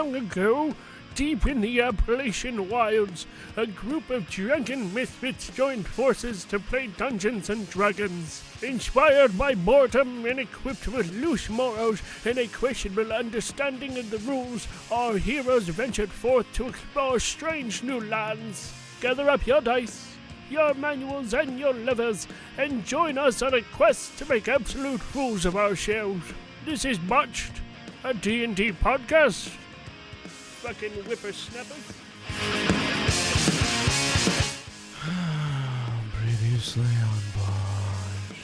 long ago, deep in the Appalachian wilds, a group of drunken misfits joined forces to play Dungeons and Dragons. Inspired by boredom and equipped with loose morals and a questionable understanding of the rules, our heroes ventured forth to explore strange new lands. Gather up your dice, your manuals, and your levers, and join us on a quest to make absolute fools of ourselves. This is Botched, a D&D podcast. Fucking whippersnappers. Previously on Botched.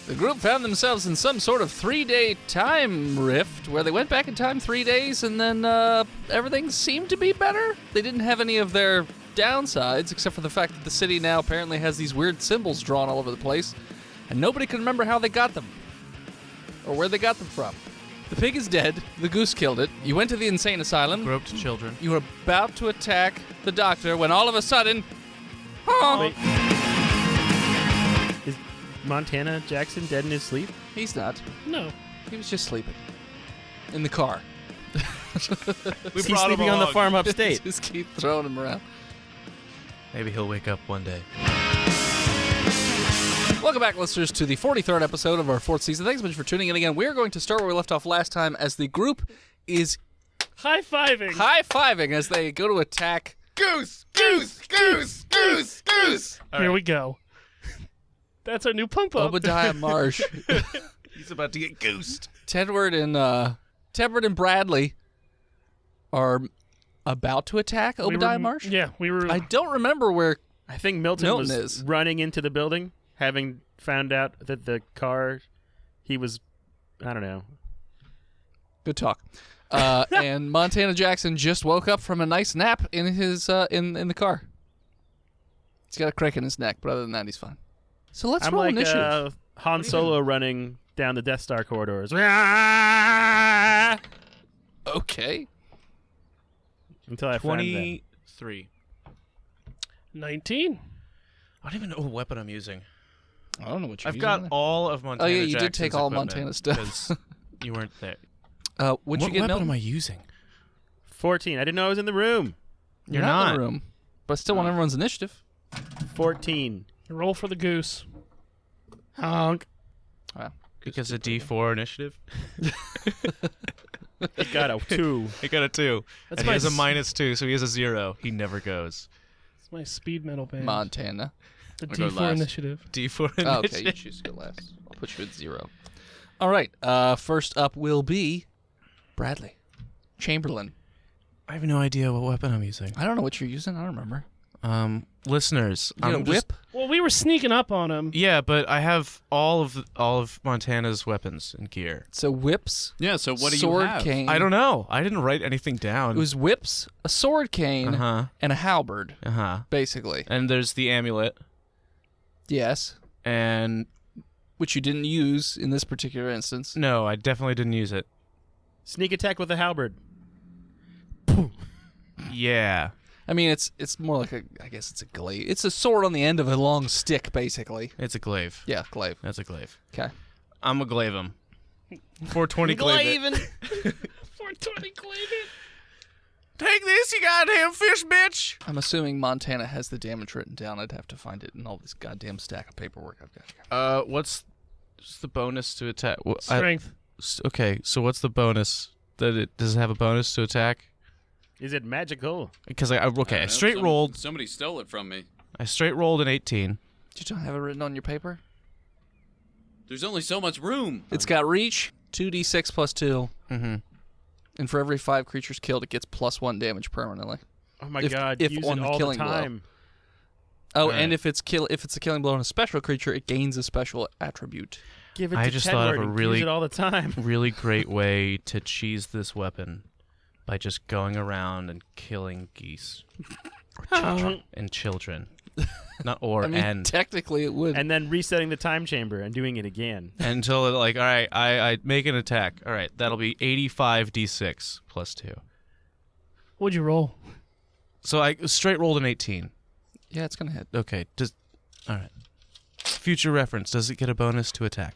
The group found themselves in some sort of 3-day time rift where they went back in time 3 days and then everything seemed to be better. They didn't have any of their downsides except for the fact that the city now apparently has these weird symbols drawn all over the place and nobody can remember how they got them or where they got them from. The pig is dead. The goose killed it. You went to the insane asylum. Groped children. You were about to attack the doctor when all of a sudden... Wait. Is Montana Jackson dead in his sleep? He's not. No. He was just sleeping. In the car. Is he sleeping on the farm upstate? Just keep throwing him around. Maybe he'll wake up one day. Welcome back, listeners, to the 43rd episode of our 4th season. Thanks so much for tuning in again. We're going to start where we left off last time as the group is high-fiving as they go to attack... Goose! Goose! Goose! Goose! Goose! Here we go. That's our new pump-up. Obediah Marsh. He's about to get goosed. Tedward and Bradley are about to attack Obediah Marsh? Yeah, we were... I don't remember where... I think Milton was is running into the building, having found out that the car he was, I don't know. Good talk. And Montana Jackson just woke up from a nice nap in his in the car. He's got a crick in his neck, but other than that, he's fine. So let's roll initiative. I'm like Han Solo running down the Death Star corridors. Okay. Until I find them. 23. 19. I don't even know what weapon I'm using. I don't know what you're I've using got there. all of Montana Oh, yeah, you Jackson's did take all equipment Montana stuff. because you weren't there. What'd you get, What weapon Milton? am I using? 14. I didn't know I was in the room. You're You're not in not. the room, but I still want everyone's initiative. 14. Roll for the goose. Honk. Wow. Because a D4 initiative? He got a 2. He got a 2. That's And my he has a -2, so he has a 0. He never goes. It's my speed metal band. Montana. The I'll go D4 last. initiative. D4 initiative. Oh, okay, you choose to go last. I'll put you at 0. All right. First up will be Bradley. Chamberlain. I have no idea what weapon I'm using. I don't know what you're using. I don't remember. Listeners, You got a whip? Well, we were sneaking up on him. Yeah, but I have all of Montana's weapons and gear. So whips. Yeah, so what do you sword, have? cane. I don't know. I didn't write anything down. It was whips, a sword cane, and a halberd, basically. And there's the amulet, Yes. and Which you didn't use in this particular instance. no, I definitely didn't use it. Sneak attack with a halberd. Yeah. I mean, it's more like I guess it's a glaive. It's a sword on the end of a long stick, basically. It's a glaive. Yeah, glaive. That's a glaive. Okay. I'm a glaive him. 420 glaive it. 420 glaive it. Take this, you goddamn fish bitch! I'm assuming Montana has the damage written down. I'd have to find it in all this goddamn stack of paperwork I've got here. What's the bonus to attack? Strength. Okay, so what's the bonus? Does it have a bonus to attack? Is it magical? Because I know, straight rolled. Somebody stole it from me. I straight rolled an 18. You don't have it written on your paper? There's only so much room. It's got reach, 2d6 plus 2. Mm-hmm. And for every 5 creatures killed, it gets +1 damage permanently. Oh my If- god, if use on it the all killing the blow. time. Oh, Right. and if it's a killing blow on a special creature, it gains a special attribute. Give it I to just Tedward thought of a and really- use it all the time. Really great way to cheese this weapon by just going around and killing geese and children. Not or I mean, and. technically it would. And then resetting the time chamber and doing it again. Until like, all right, I make an attack. All right, that'll be 85 d6 plus 2. What'd you roll? So I straight rolled an 18. Yeah, it's going to hit. Okay, all right. Future reference, does it get a bonus to attack?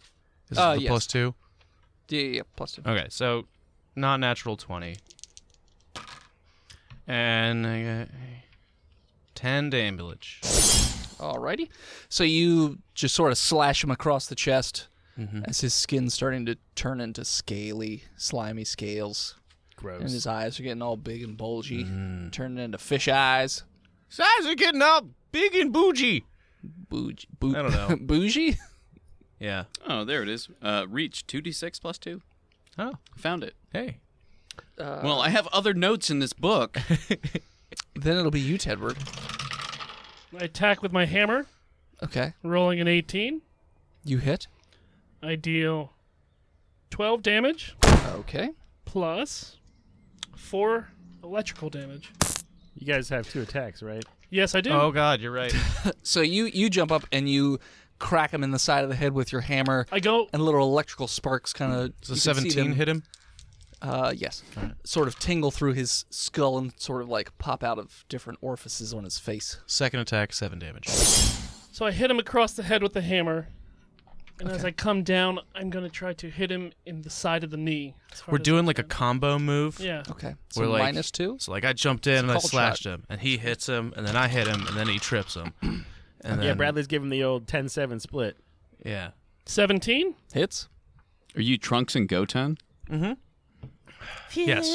Is it the Yes. plus 2? Yeah, +2. Okay, so not natural 20. And I got 10 damage. Alrighty. So you just sort of slash him across the chest as his skin's starting to turn into scaly, slimy scales. Gross. And his eyes are getting all big and bulgy, turning into fish eyes. His eyes are getting all big and bougie. Bougie. I don't know. Bougie? Yeah. Oh, there it is. Reach 2d6 plus 2. Oh, Found it. hey. Well, I have other notes in this book. Then it'll be you, Tedward. I attack with my hammer, Okay. rolling an 18. You hit. I deal 12 damage Okay. plus 4 electrical damage. You guys have 2 attacks, right? Yes, I do. Oh, God, you're right. So you jump up and you crack him in the side of the head with your hammer, I go. and little electrical sparks kind of. Does 17 hit him? Yes. Sort of tingle through his skull and sort of like pop out of different orifices on his face. Second attack, 7 damage. So I hit him across the head with the hammer. And as I come down, I'm going to try to hit him in the side of the knee. as hard We're as doing I like a can. combo move. Yeah. Okay. So We're like- -2. So like I jumped in and I called slashed shot. him, and he hits him, and then I hit him, and then he trips him. And Yeah, then, Bradley's giving the old 10-7 split. Yeah. 17? Hits. Are you Trunks and Goten? Yes.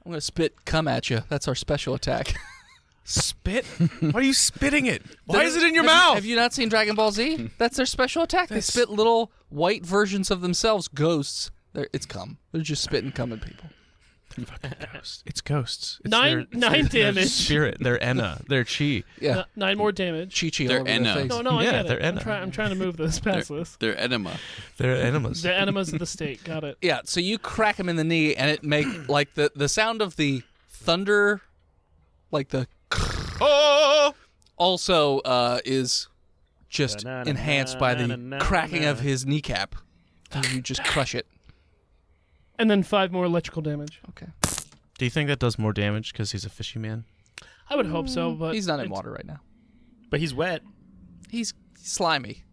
I'm gonna spit cum at you. That's our special attack. Spit? Why are you spitting it? Why is it in your Have mouth? Have you not seen Dragon Ball Z? That's their special attack. They spit little white versions of themselves, ghosts. It's cum. They're just spitting cum at people. It's ghosts. It's Nine their damage. Spirit. Their Enna. Their Chi. Yeah. 9 more damage. Chi-chi They're all over their Enna. face. No, I Yeah, get it. they're enema. I'm trying to move this past this. They're enema. They're enemas. The enemas of the state. Got it. Yeah, so you crack him in the knee, and it make like the sound of the thunder, like the Oh! also is just enhanced by the cracking of his kneecap. And you just crush it. And then 5 more electrical damage. Okay. Do you think that does more damage because he's a fishy man? I would hope so, but He's not in it's- water right now. But he's wet. He's slimy.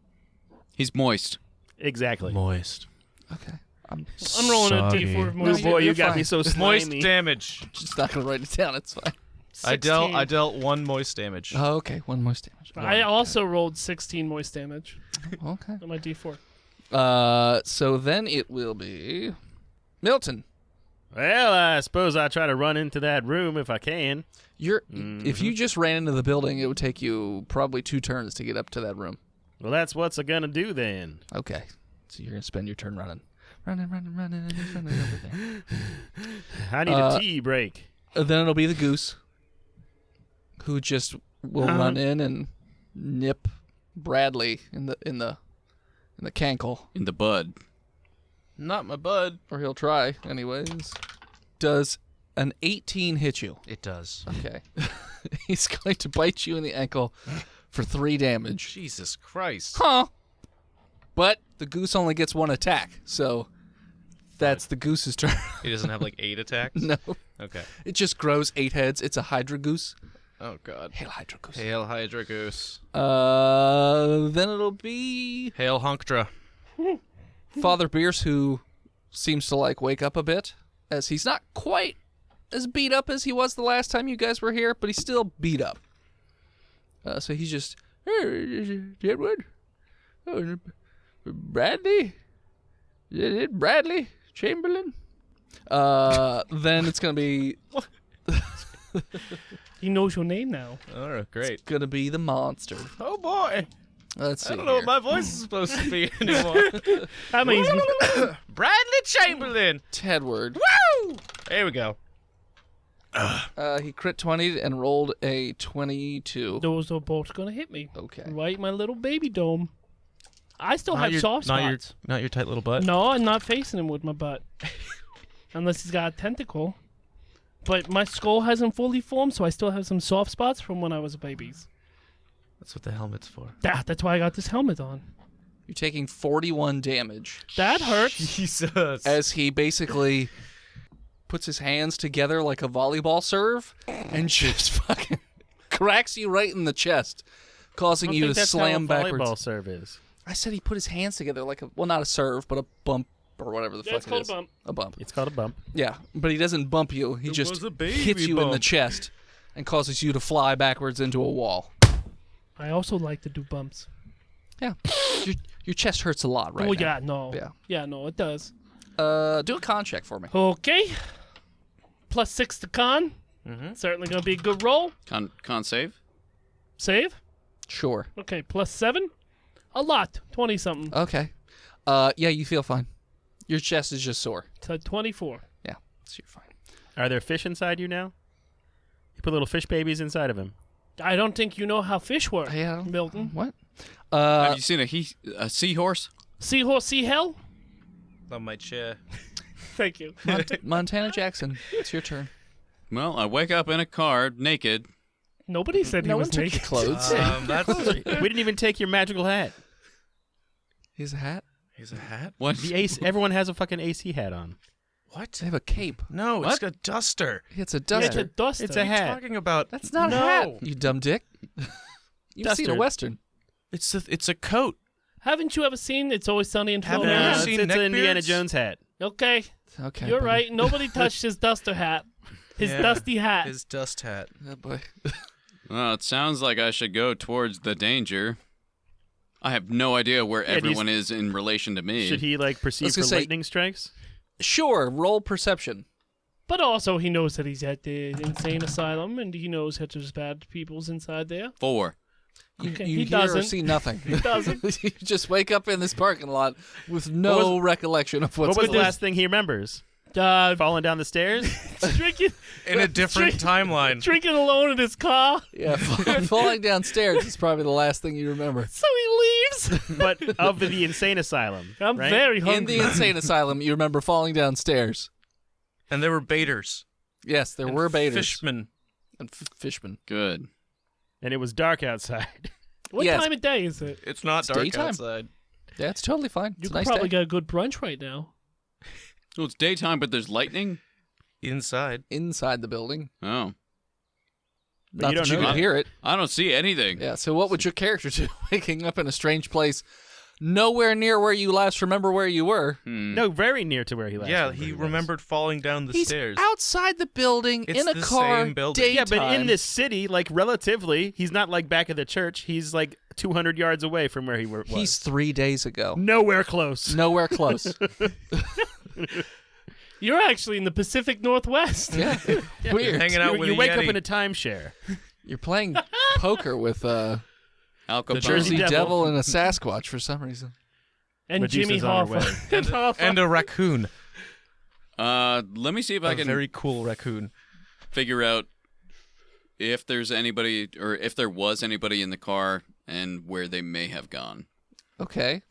He's moist. Exactly. Moist. Okay. I'm I'm rolling Soggy. a D4 of No, moist. Boy, you you're got fine. me so Moist slimy. damage. just not gonna write it down. It's fine. I dealt 16. 1 moist damage. Oh, okay. One more damage. I also rolled 16 moist damage Okay. on my D4. So then it will be Milton. Well, I suppose I'll try to run into that room if I can. If you just ran into the building, it would take you probably 2 turns to get up to that room. Well, that's what's I gonna do then. Okay. So you're gonna spend your turn running over there. I need a tea break. Then it'll be the goose, who just will run in and nip Bradley in the cankle, In the bud. Not my bud. or he'll try anyways. Does an 18 hit you? It does. Okay. He's going to bite you in the ankle for 3 damage. Jesus Christ. Huh. But the goose only gets 1 attack, so that's the goose's turn. He doesn't have like 8 attacks? No. Okay. It just grows 8 heads. It's a Hydra goose. Oh, God. Hail Hydra goose. Hail Hydra Goose. Then it'll be Hail Hunkdra. Father Bierce, who seems to like wake up a bit, as he's not quite as beat up as he was the last time you guys were here, but he's still beat up. So he's just, hey, Edward, oh, Bradley, is it Bradley Chamberlain? Then it's gonna be He knows your name now. Oh, great. gonna be the monster. Oh, boy. Let's see. I don't know what my voice is supposed to be anymore. That means Bradley Chamberlain. Tedward. Woo! There we go. He crit 20 and rolled a 22. those are both gonna hit me. Okay. Right, in my little baby dome. I still have soft spots. Not your tight little butt. No, I'm not facing him with my butt. Unless he's got a tentacle. But my skull hasn't fully formed, so I still have some soft spots from when I was a baby. That's what the helmet's for. That's why I got this helmet on. You're taking 41 damage That hurts. Jesus. as he basically puts his hands together like a volleyball serve and just fucking cracks you right in the chest, causing you to slam volleyball backwards. serve is. I said he put his hands together like a, well, not a serve, but a bump or whatever the Yeah, fuck it's it called is. a bump. A bump. It's called a bump. Yeah, but he doesn't bump you. He just was a baby hits you in the bump. chest and causes you to fly backwards into a wall. I also like to do bumps. Yeah. Your chest hurts a lot right oh, now. yeah, no. Yeah. Yeah, no, it does. Do a con check for me. Okay. +6 to con. Certainly going to be a good roll. Con save? Save. Sure. Okay, +7. A lot. 20-something. Okay. Yeah, you feel fine. Your chest is just sore. So 24. Yeah, so you're fine. Are there fish inside you now? You put little fish babies inside of him. I don't think you know how fish work, Yeah. Milton. What? Have you seen a seahorse? Seahorse, sea hell? On my chair. Thank you. Montana Jackson, it's your turn. Well, I wake up in a car naked. Nobody said he No was one took naked. your clothes. That's We didn't even take your magical hat. He's a hat. He's a hat. What? The AC, everyone has a fucking AC hat on. What? They have a cape. No, What? it's a duster. It's a It's duster. a duster. It's a hat. Talking about That's not no. a hat, you dumb dick. You've seen a Duster. Western. It's a coat. Haven't you ever seen It's Always Sunny in Haven't Philadelphia? you it's seen it's an Indiana neckbeards? Jones hat. Okay, Okay. you're buddy. right. Nobody touched his duster hat. His Yeah. dusty hat. His dust hat. Oh, boy. Well, it sounds like I should go towards the danger. I have no idea where do you- everyone is in relation to me. Should he like perceive for gonna say- lightning strikes? Sure, roll perception. But also, he knows that he's at the insane asylum, and he knows that there's bad peoples inside there. 4. You, Okay, you he hear or doesn't. see nothing. He doesn't. You just wake up in this parking lot with no recollection of what's What was going the on. last thing he remembers? Falling down the stairs? Drinking, In a different timeline. drinking alone in his car. Yeah, falling downstairs is probably the last thing you remember. So he leaves. But of the insane asylum. I'm right? very In hungry. the insane asylum, you remember falling downstairs. And there were baiters. Yes, there and were baiters. Fishmen. And fishmen. Good. And it was dark outside. What Yes. time of day is it? It's not dark daytime. outside. Yeah, it's totally fine. You It's a could nice probably day. get a good brunch right now. Well, it's daytime, but there's lightning? Inside. Inside the building. Oh. Not you that don't you know could that. hear it. I don't see anything. Yeah, so what would your character do? Waking up in a strange place, nowhere near where you last remember where you were. No, very near to where he last Yeah, remembered he was. remembered falling down the He's stairs. outside the building It's in a the car. same building. Daytime. Yeah, but in this city, like relatively, he's not like back at the church. He's like 200 yards away from where he was. He's 3 days ago. nowhere close. Nowhere close. You're actually in the Pacific Northwest. Yeah, weird. Hanging out You, with you a wake up Yeti. in a timeshare. You're playing poker with Al Capone. the Jersey Devil. Devil and a Sasquatch for some reason. And Medusa's Jimmy on her Hoffa. way. And Hoffa. And a raccoon. Let me see if I A can very cool raccoon. figure out if there's anybody, or if there was anybody in the car and where they may have gone. Okay.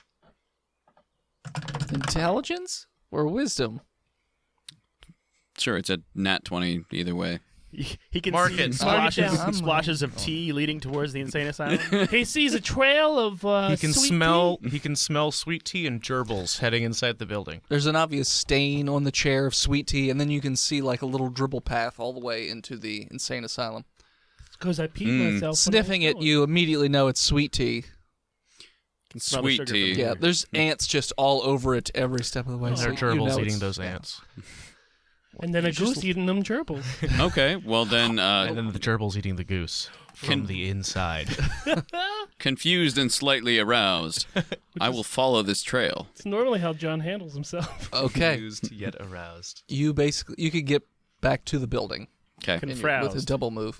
Intelligence or wisdom? Sure, it's a nat 20 either way. He can Mark see it. splashes, Mark it down. splashes of tea leading towards the insane asylum. he sees a trail of He can sweet smell. tea. He can smell sweet tea and gerbils heading inside the building. There's an obvious stain on the chair of sweet tea, and then you can see like a little dribble path all the way into the insane asylum. Because I peed myself. when I was Sniffing it, going. you immediately know it's sweet tea. Can smell the Sweet sugar tea. from Yeah, here. there's ants just all over it every step of the way. And so there are you gerbils know eating it's- those yeah. ants. And then a goose eating them gerbils. Okay, well then, And then the gerbils eating the goose from the inside. confused and slightly aroused, I will follow this trail. It's normally how John handles himself. Okay, Confused yet aroused. you could get back to the building Okay. in your- with a Confroused. double move.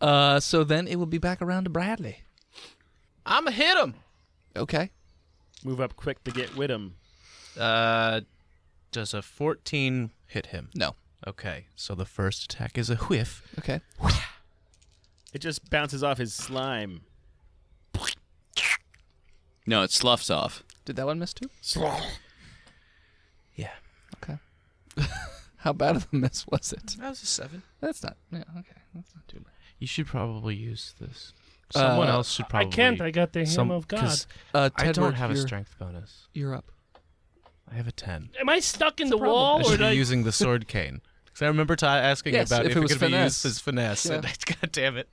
So then it will be back around to Bradley. I'ma hit him. Okay. Move up quick to get with him. Does a 14 hit him? No. Okay, so the first attack is a whiff. Okay. It just bounces off his slime. No, it sloughs off. Did that one miss too? Yeah, Okay. How bad of a miss was it? that was a 7. That's not. Yeah. Okay. That's not too bad. You should probably use this. Someone else should probably. I can't. I got the some- hammer of God. 'cause I Tedward, don't have a you're- strength bonus. You're up. I have a 10. Am I stuck in the problem. wall? I Or should did be I... using the sword cane. Because I remember asking Yes, about if if it it was could be finesse. used as finesse. Yeah. And God damn it.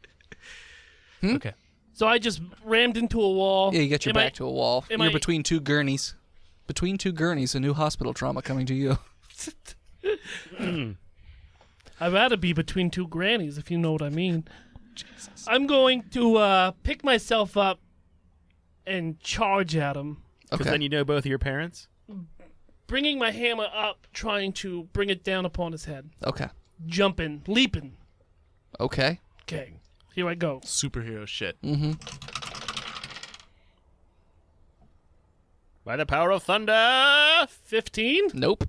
Hmm? Okay. So I just rammed into a wall. Yeah, you get your Am I- back to a wall. am You're I- between two gurneys. Between two gurneys, a new hospital trauma coming to you. I'd rather be between two grannies, if you know what I mean. Jesus. I'm going to pick myself up and charge at him. Because then you know both of your parents? Bringing my hammer up, trying to bring it down upon his head. Okay. Jumping, leaping. Okay. Okay, here I go. Superhero shit. Mm-hmm. By the power of thunder! 15? Nope.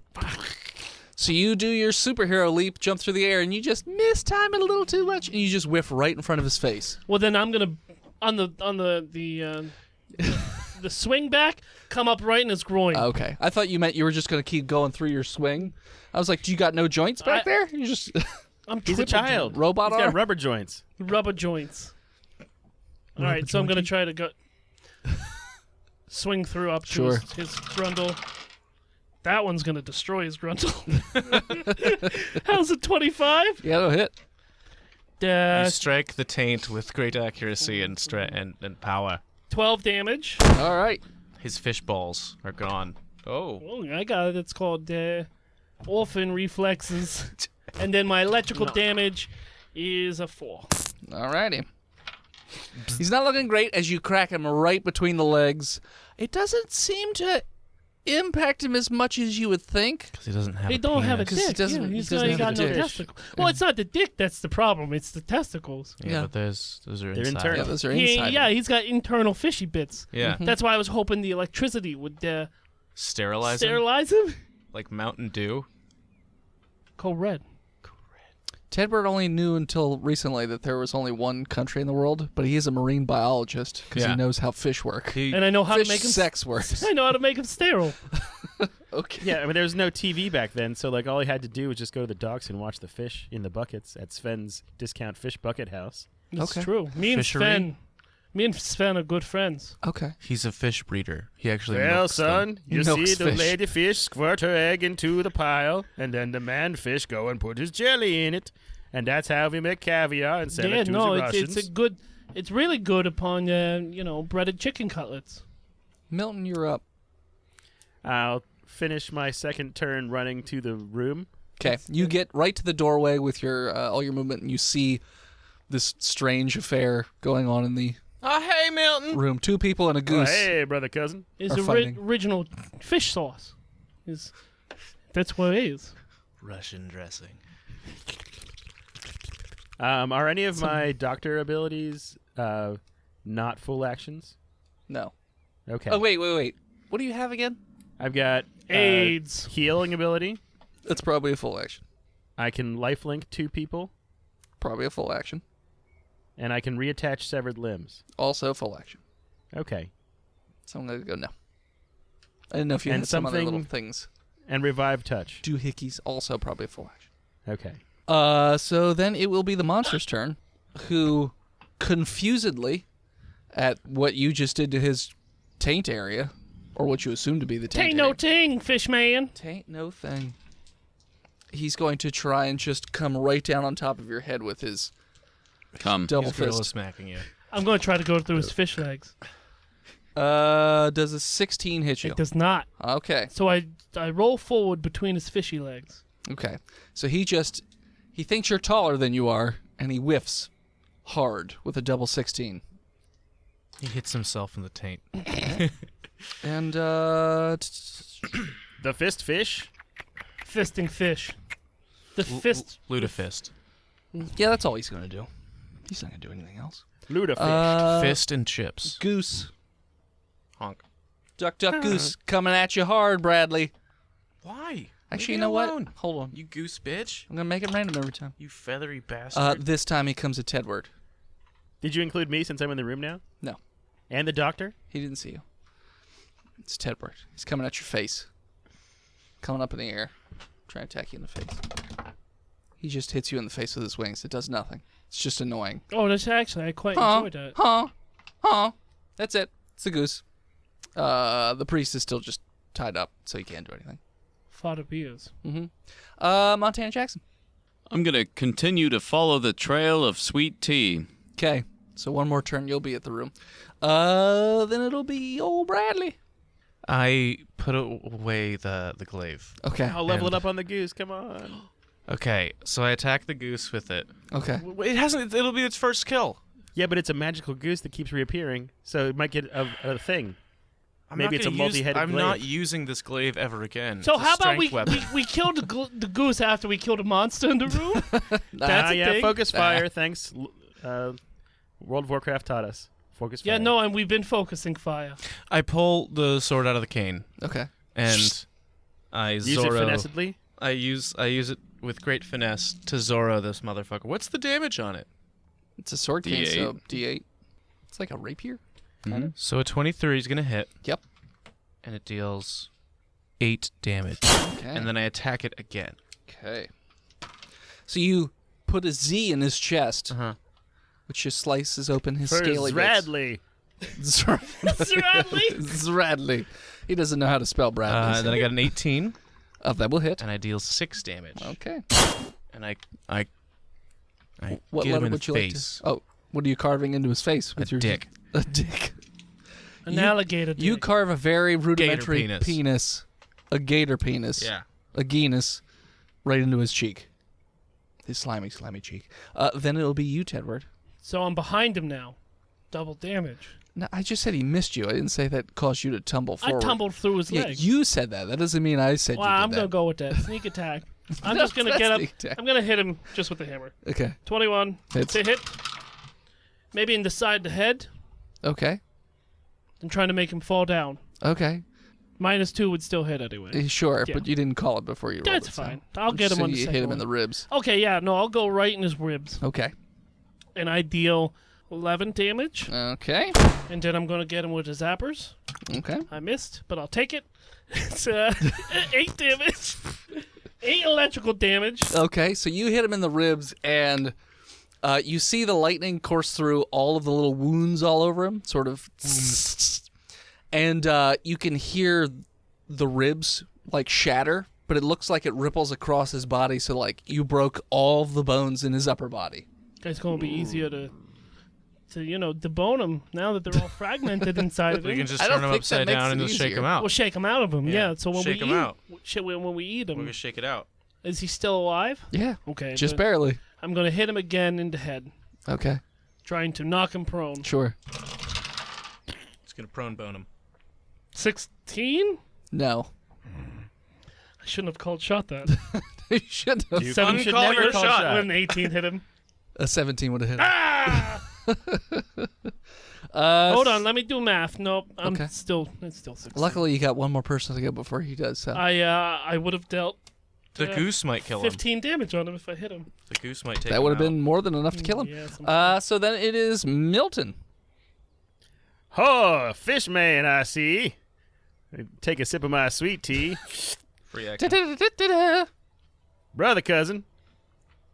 So you do your superhero leap, jump through the air, and you just mistime it a little too much, and you just whiff right in front of his face. Well, then I'm gonna on the swing back, come up right in his groin. Okay. I thought you meant you were just going to keep going through your swing. I was like, do you got no joints back there? You just He's a child. robot He's arm? got rubber joints. Rubber joints. All right, so I'm gonna try to go swing through up to his grundle. That one's gonna destroy his grundle. How's it? 25? Yeah, it'll hit. You strike the taint with great accuracy and and power. 12 damage. All right. His fish balls are gone. Oh. Oh, I got it. It's called orphan reflexes. And then my electrical damage is a 4. All righty. He's not looking great as you crack him right between the legs. It doesn't seem to impact him as much as you would think. Because he doesn't have He a don't penis. have a 'Cause dick. he doesn't- he He's doesn't have got a no dick. testicles. Well, it's not the dick that's the problem. It's the testicles. Yeah, but those are They're inside. internal. Yeah, those are inside. Yeah, he's got internal fishy bits. Yeah. That's why I was hoping the electricity would Sterilize him? sterilize him. Like Mountain Dew? Code Red. Tedbert only knew until recently that there was only one country in the world, but he is a marine biologist because Yeah. he knows how fish work. And I know how Fish to make him sex works. I know how to make him sterile. Okay. Yeah, I mean, there was no TV back then, so like all he had to do was just go to the docks and watch the fish in the buckets at Sven's Discount Fish Bucket House. That's Okay. true. Me and Sven are good friends. Okay. He's a fish breeder. He actually Well, milks them. son, you Milks see the fish. lady fish squirt her egg into the pile, and then the man fish go and put his jelly in it, and that's how we make caviar and sell it to the Russians. it's a good. It's really good upon breaded chicken cutlets. Milton, you're up. I'll finish my second turn running to the room. Okay. You get right to the doorway with your all your movement, and you see this strange affair going on in the Oh, hey, Milton. room. 2 people and a Oh, goose. hey, brother cousin. Is Are fighting. original fish sauce. That's what it is. Russian dressing. Are any of my doctor abilities not full actions? No. Okay. Oh, wait. What do you have again? I've got AIDS. healing ability. That's probably a full action. I can lifelink 2 people, Probably a full action. and I can reattach severed limbs. Also full action. Okay. So I'm going to go no. I didn't know if you And had some other something- little things. And revive touch. Doohickeys, also probably a full action. Okay. So then it will be the monster's turn, who confusedly, at what you just did to his taint area, or what you assume to be the taint Tain't no area. ting, fish man. Taint no thing. He's going to try and just come right down on top of your head with his Come. double He's gorilla fist. smacking you. I'm going to try to go through his fish legs. Does a 16 hit you? It does not. Okay. So I roll forward between his fishy legs. Okay. So he thinks you're taller than you are, and he whiffs hard with a double 16. He hits himself in the taint. And The fist fish. Fisting fish. The fist. Ludafist. yeah, that's all he's going to do. He's not going to do anything else. Ludafish. Fist and chips. Goose. Honk. Duck, duck, goose. Coming at you hard, Bradley. Why? Actually, Leave you me know alone. what? Hold on. You goose bitch. I'm going to make it random every time. You feathery bastard. This time he comes at Tedward. Did you include me since I'm in the room now? No. And the doctor? He didn't see you. It's Tedward. He's coming at your face. Coming up in the air. Trying to attack you in the face. He just hits you in the face with his wings. It does nothing. It's just annoying. Oh, that's actually, I quite Huh? enjoyed that. Huh? That's it. It's a goose. The priest is still just tied up, so he can't do anything. Father Beers. Montana Jackson. I'm going to continue to follow the trail of sweet tea. Okay. So one more turn, you'll be at the room. Then it'll be old Bradley. I put away the glaive. Okay. I'll level it up on the goose. Come on. Okay, so I attack the goose with it. Okay. It hasn't. It'll be its first kill. Yeah, but it's a magical goose that keeps reappearing, so it might get a thing. Maybe it's a multi-headed glaive. I'm not using this glaive ever again. So It's a how about strength we killed the goose after we killed a monster in the room? That's a thing. Focus fire. Thanks. World of Warcraft taught us. Focus fire. Yeah, no, and we've been focusing fire. I pull the sword out of the cane. Okay. And I Use Zorro. it finessively. I use it with great finesse to Zorro this motherfucker. What's the damage on it? It's a sword cane, D8. so D8. It's like a rapier. Mm-hmm. So a 23 is gonna hit. Yep. And it deals 8 damage. Okay. And then I attack it again. Okay. So you put a Z in his chest, Uh-huh. which just slices open his For scaly bits. Zradley. Zradley? Zradley. He doesn't know how to spell Bradley. And then I got an 18, That will hit. and I deal 6 damage. Okay. And I What get him letter in would the you face. like to? Oh, what are you carving into his face with A your dick. A dick. An alligator dick. You carve a very rudimentary penis. a gator penis, Yeah. a genus, right into his cheek. His slimy cheek. Then it'll be you, Tedward. So I'm behind him now. Double damage. No, I just said he missed you. I didn't say that caused you to tumble forward. I tumbled through his Yeah, leg. you said that. That doesn't mean I said Well, you did I'm that. gonna go with that. Sneak attack. I'm No, just gonna it's get not up. sneak attack. I'm gonna hit him just with the hammer. Okay. 21. Hits. To hit. Maybe in the side of the head. Okay. I'm trying to make him fall down. Okay. -2 would still hit anyway. Sure, Yeah. but you didn't call it before you rolled That's it, so- fine. I'll get him so on the you second hit him one. in the ribs. Okay, yeah, no, I'll go right in his ribs. Okay. And I deal 11 damage. Okay. And then I'm going to get him with the zappers. Okay. I missed, but I'll take it. It's 8 damage. 8 electrical damage. Okay, so you hit him in the ribs, and you see the lightning course through all of the little wounds all over him, sort of. And you can hear the ribs, like, shatter, but it looks like it ripples across his body, so, like, you broke all the bones in his upper body. It's going to be easier to debone him now that they're all fragmented inside of We him. can just I turn don't him think that upside down makes and it just shake easier. him out. We'll shake him out of him, yeah. So when Shake we him eat, out. when we eat We're him, gonna shake it out. is he still alive? Yeah. Okay. Just but barely. I'm going to hit him again in the head, Okay. trying to knock him prone. Sure. It's gonna prone bone him. 16? No. I shouldn't have called shot that. You should have. You 7 should call never your call shot shot. when 18 hit him. A 17 would have hit him. Ah! Hold on, let me do math. Nope, it's still 16. Luckily, you got one more person to go before he does. So. I would have dealt The goose might kill him. 15 damage on him if I hit him. The goose might take him That would have out. been more than enough to kill him. Yeah, So then it is Milton. Oh, fish man, I see. Take a sip of my sweet tea. Free action. Brother cousin,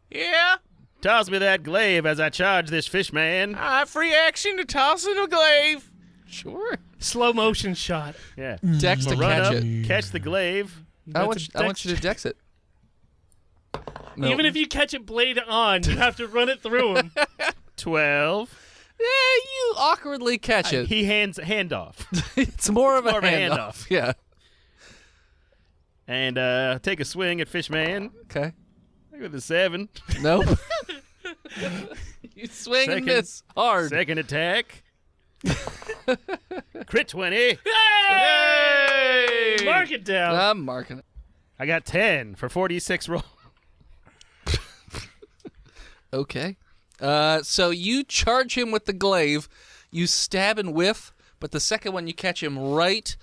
Yeah. toss me that glaive as I charge this fish man. Free action to toss in a glaive. Sure. Slow motion shot. Yeah. Dex to Run catch up, it. catch the glaive. I want you to dex it. No. Even if you catch it blade on, you have to run it through him. 12. Yeah, you awkwardly catch it. He hand off. It's more of a more of a handoff. Yeah. And take a swing at fish man. Okay. With a 7. Nope. You swing and Second. miss hard. Second attack. Crit 20. Hey! Mark it down. I'm marking it. I got 10 for 46 roll. Okay. So you charge him with the glaive. You stab and whiff, but the second one you catch him right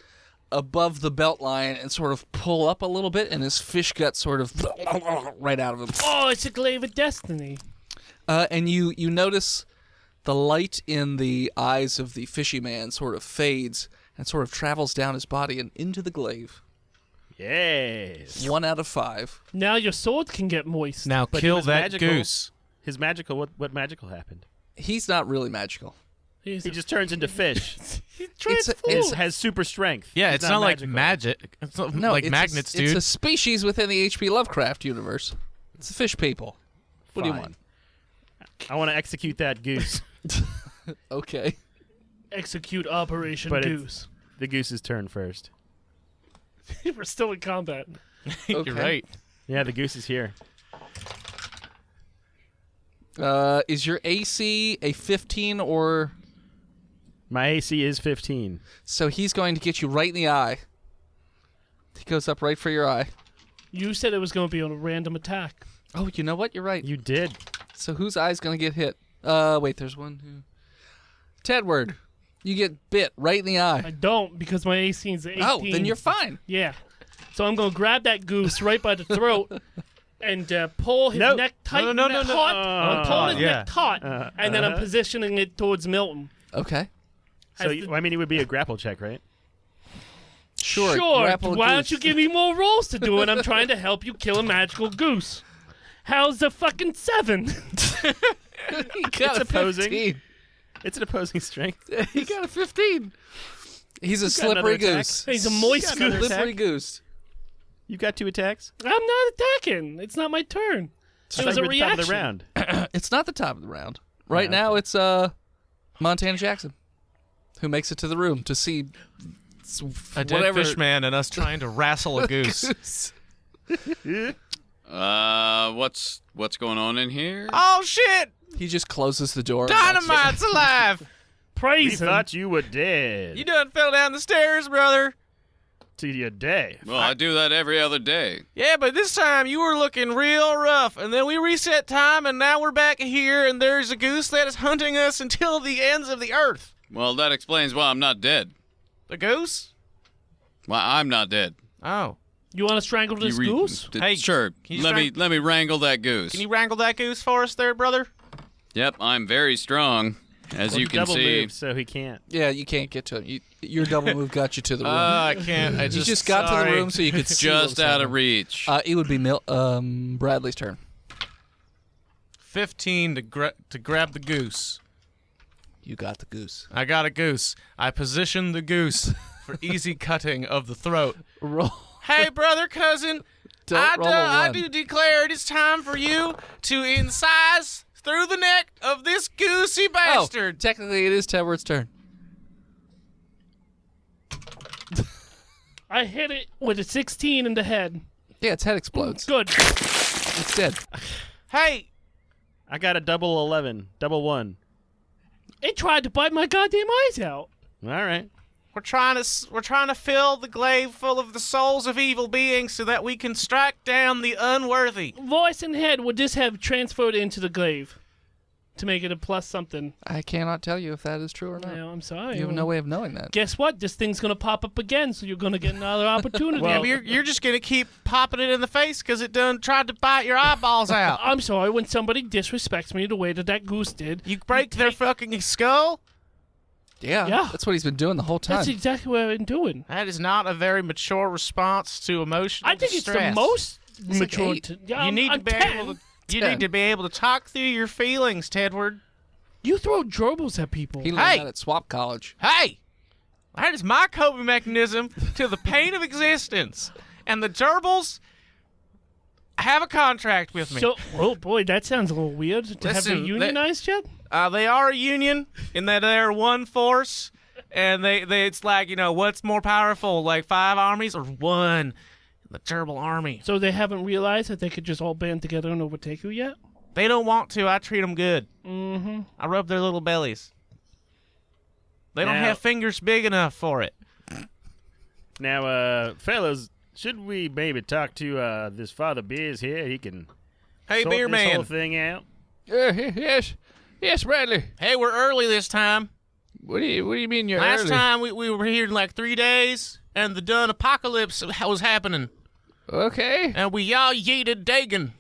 above the belt line and sort of pull up a little bit, and his fish gut sort of right out of him. Oh, it's a glaive of destiny. And you notice the light in the eyes of the fishy man sort of fades and sort of travels down his body and into the glaive. Yes. 1 out of 5. Now your sword can get moist. Now But he kill was that magical. goose. His magical, what magical happened? He's not really magical. He just turns into fish. He It's a- transforms. Has super strength. Yeah, He's it's not like magical. magic. It's not No, like it's magnets, It's dude. a species within the H.P. Lovecraft universe. It's the fish people. What do you Fine. want? I want to execute that goose. Okay. Execute Operation But Goose. the goose's turn first. We're still in combat. You're right. Yeah, the goose is here. Is your AC a 15 or... My AC is 15. So he's going to get you right in the eye. He goes up right for your eye. You said it was going to be on a random attack. Oh, you know what? You're right. You did. So whose eye's going to get hit? Wait, there's one. Tedward, you get bit right in the eye. I don't because my AC is 18. Oh, then you're fine. Yeah. So I'm going to grab that goose right by the throat and pull his neck tight. No. I'm pulling his neck taut, and then I'm positioning it towards Milton. Okay. So, it would be a grapple check, right? Sure. Why don't you give me more rolls to do it? I'm trying to help you kill a magical goose. How's the fucking 7? He got a opposing. 15. It's an opposing strength. He got a 15. He's a got another slippery attack. goose. He's a moist another goose. attack. Slippery goose. You got 2 attacks. I'm not attacking. It's not my turn. It was a We're at the top reaction. of the round. It's not the top of the round. Right Yeah, now, it's Montana Jackson, who makes it to the room to see A dead whatever. fish man and us trying to wrestle a goose. What's going on in here? Oh, shit! He just closes the door. and walks in. Dynamite's alive! We Praise him. thought you were dead. You done fell down the stairs, brother. To your day. Well, I do that every other day. Yeah, but this time you were looking real rough, and then we reset time, and now we're back here, and there's a goose that is hunting us until the ends of the earth. Well, that explains why I'm not dead. The goose? Why I'm not dead. Oh. You want to strangle this goose? Hey, Sure. can you Let me wrangle that goose. Can you wrangle that goose for us there, brother? Yep, I'm very strong, as you can double see. move, so he can't. Yeah, you can't get to him. Your double move got you to the room. I can't. I you just got to the room so you could see what was Just out happening. of reach. It would be Bradley's turn. 15 to grab the goose. You got the goose. I got a goose. I positioned the goose for easy cutting of the throat. Roll. Hey, brother, cousin. Don't roll a I one. do declare it is time for you to incise through the neck of this goosey bastard. Oh, technically, it is Tedward's turn. I hit it with a 16 in the head. Yeah, its head explodes. Good. It's dead. Hey, I got a double 11. Double 1. It tried to bite my goddamn eyes out. All right. we're trying to fill the glaive full of the souls of evil beings so that we can strike down the unworthy. Voice and head, would this have transferred into the glaive to make it a plus something? I cannot tell you if that is true or not. No, I'm sorry. You have no way of knowing that. Guess what? This thing's going to pop up again, so you're going to get another opportunity. Yeah, but you're just gonna keep popping it in the face because it done tried to bite your eyeballs out. I'm sorry, when somebody disrespects me the way that goose did, You break their fucking skull. Yeah, Yeah. that's what he's been doing the whole time. that's exactly what I've been doing. That is not a very mature response to emotional I think distress. it's the most like mature. 8. Yeah, You need to I'm be 10. able to. You 10. need to be able to talk through your feelings, Tedward. You throw gerbils at people. He learned Hey! that at Swap College. Hey, that is my coping mechanism to the pain of existence, and the gerbils have a contract with me. So, oh boy, that sounds a little weird. Have they Listen, unionized yet? They are a union in that they're one force, and they it's like, you know, what's more powerful, like 5 armies or one? The gerbil army. So they haven't realized that they could just all band together and overtake you yet? They don't want to. I treat them good. Mm-hmm. I rub their little bellies. They don't Now- have fingers big enough for it. Now, fellas, should we maybe talk to this Father Beers here? He can Hey, sort beer this man. whole thing out. Yes, Bradley. Hey, we're early this time. What do you mean you're Last early? time we were here in like 3 days, and the done apocalypse was happening, Okay. and we all yeeted Dagon.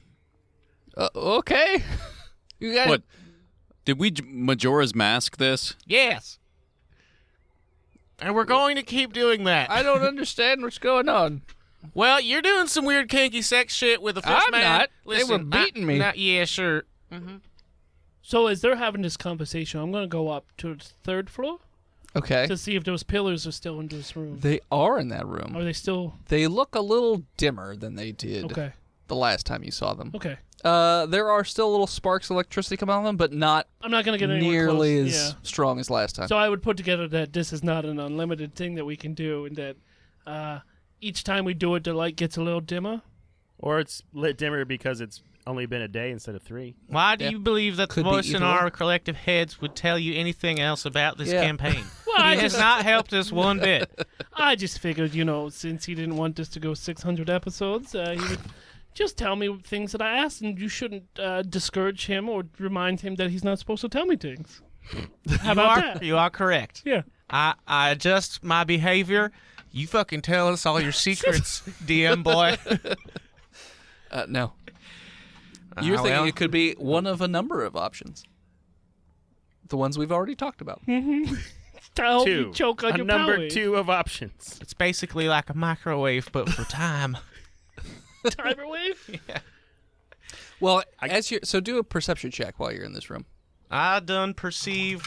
Okay. You got What? Did we Majora's Mask this? Yes. And we're going to keep doing that. I don't understand what's going on. Well, you're doing some weird kinky sex shit with the fish I'm man. not. They were Listen, beating me. Yeah, sure. So as they're having this conversation, I'm going to go up to the 3rd floor Okay. to see if those pillars are still in this room. They are in that room. Are they still... They look a little dimmer than they did Okay. the last time you saw them. Okay. There are still little sparks of electricity coming out of them, but not I'm not going to get anywhere nearly close. as Yeah. strong as last time. So I would put together that this is not an unlimited thing that we can do, and that each time we do it, the light gets a little dimmer. Or it's lit dimmer because it's only been a day instead of 3. Why do you believe that Could the be voice in either our one. collective heads would tell you anything else about this Yeah. campaign? Well, He has not helped us one bit. I just figured, you know, since he didn't want this to go 600 episodes, he would just tell me things that I asked, and you shouldn't discourage him or remind him that he's not supposed to tell me things. How about that? You are correct. Yeah. I adjust my behavior. You fucking tell us all your secrets, DM boy. No. You're thinking well. it could be one of a number of options. The ones we've already talked about. To help 2. you choke on a your number power. 2 of options. It's basically like a microwave, but for time. Timer wave? Well, so do a perception check while you're in this room. I done perceive.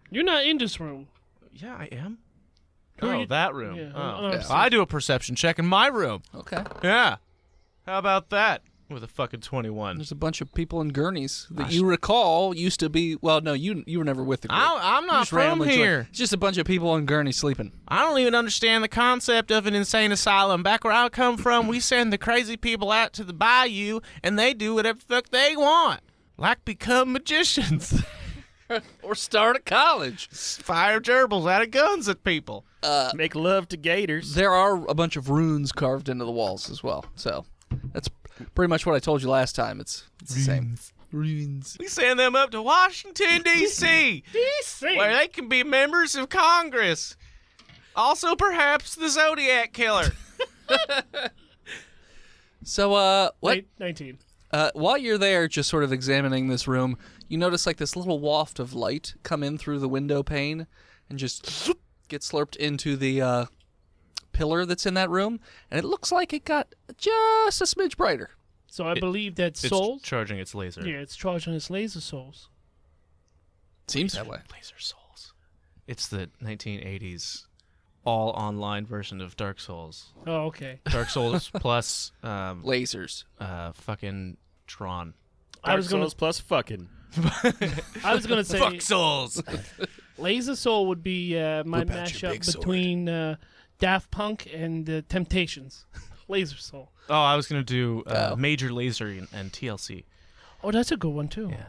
You're not in this room. Yeah, I am. Who are Oh, you- that room. Yeah, Oh. yeah. I do a perception check in my room. Okay. Yeah. How about that? With a fucking 21. There's a bunch of people in gurneys that you recall used to be. Well, no, you were never with the group. I'm You not just from randomly joined. here. It's just a bunch of people in gurneys sleeping. I don't even understand the concept of an insane asylum. Back where I come from, we send the crazy people out to the bayou, and they do whatever the fuck they want. Like become magicians. Or start at college. Fire gerbils out of guns at people. Make love to gators. There are a bunch of runes carved into the walls as well. So that's pretty much what I told you last time. It's the same. Runes. We send them up to Washington, D.C., DC. where they can be members of Congress. Also, perhaps the Zodiac Killer. So, what? 19. While you're there, just sort of examining this room, you notice like this little waft of light come in through the window pane and just get slurped into the pillar that's in that room, and it looks like it got just a smidge brighter. So I believe that souls. charging its laser. Yeah, it's charging its laser souls. Seems that way. Laser Souls. It's the 1980s all online version of Dark Souls. Oh, okay. Dark Souls plus Lasers. fucking Tron. I was gonna. Souls plus fucking. I was gonna say Fuck Souls. Laser Soul would be my about your big mashup sword? between Daft Punk and Temptations. Laser Soul. Oh, I was gonna do Oh. Major Lazer and TLC. Oh, that's a good one too. Yeah.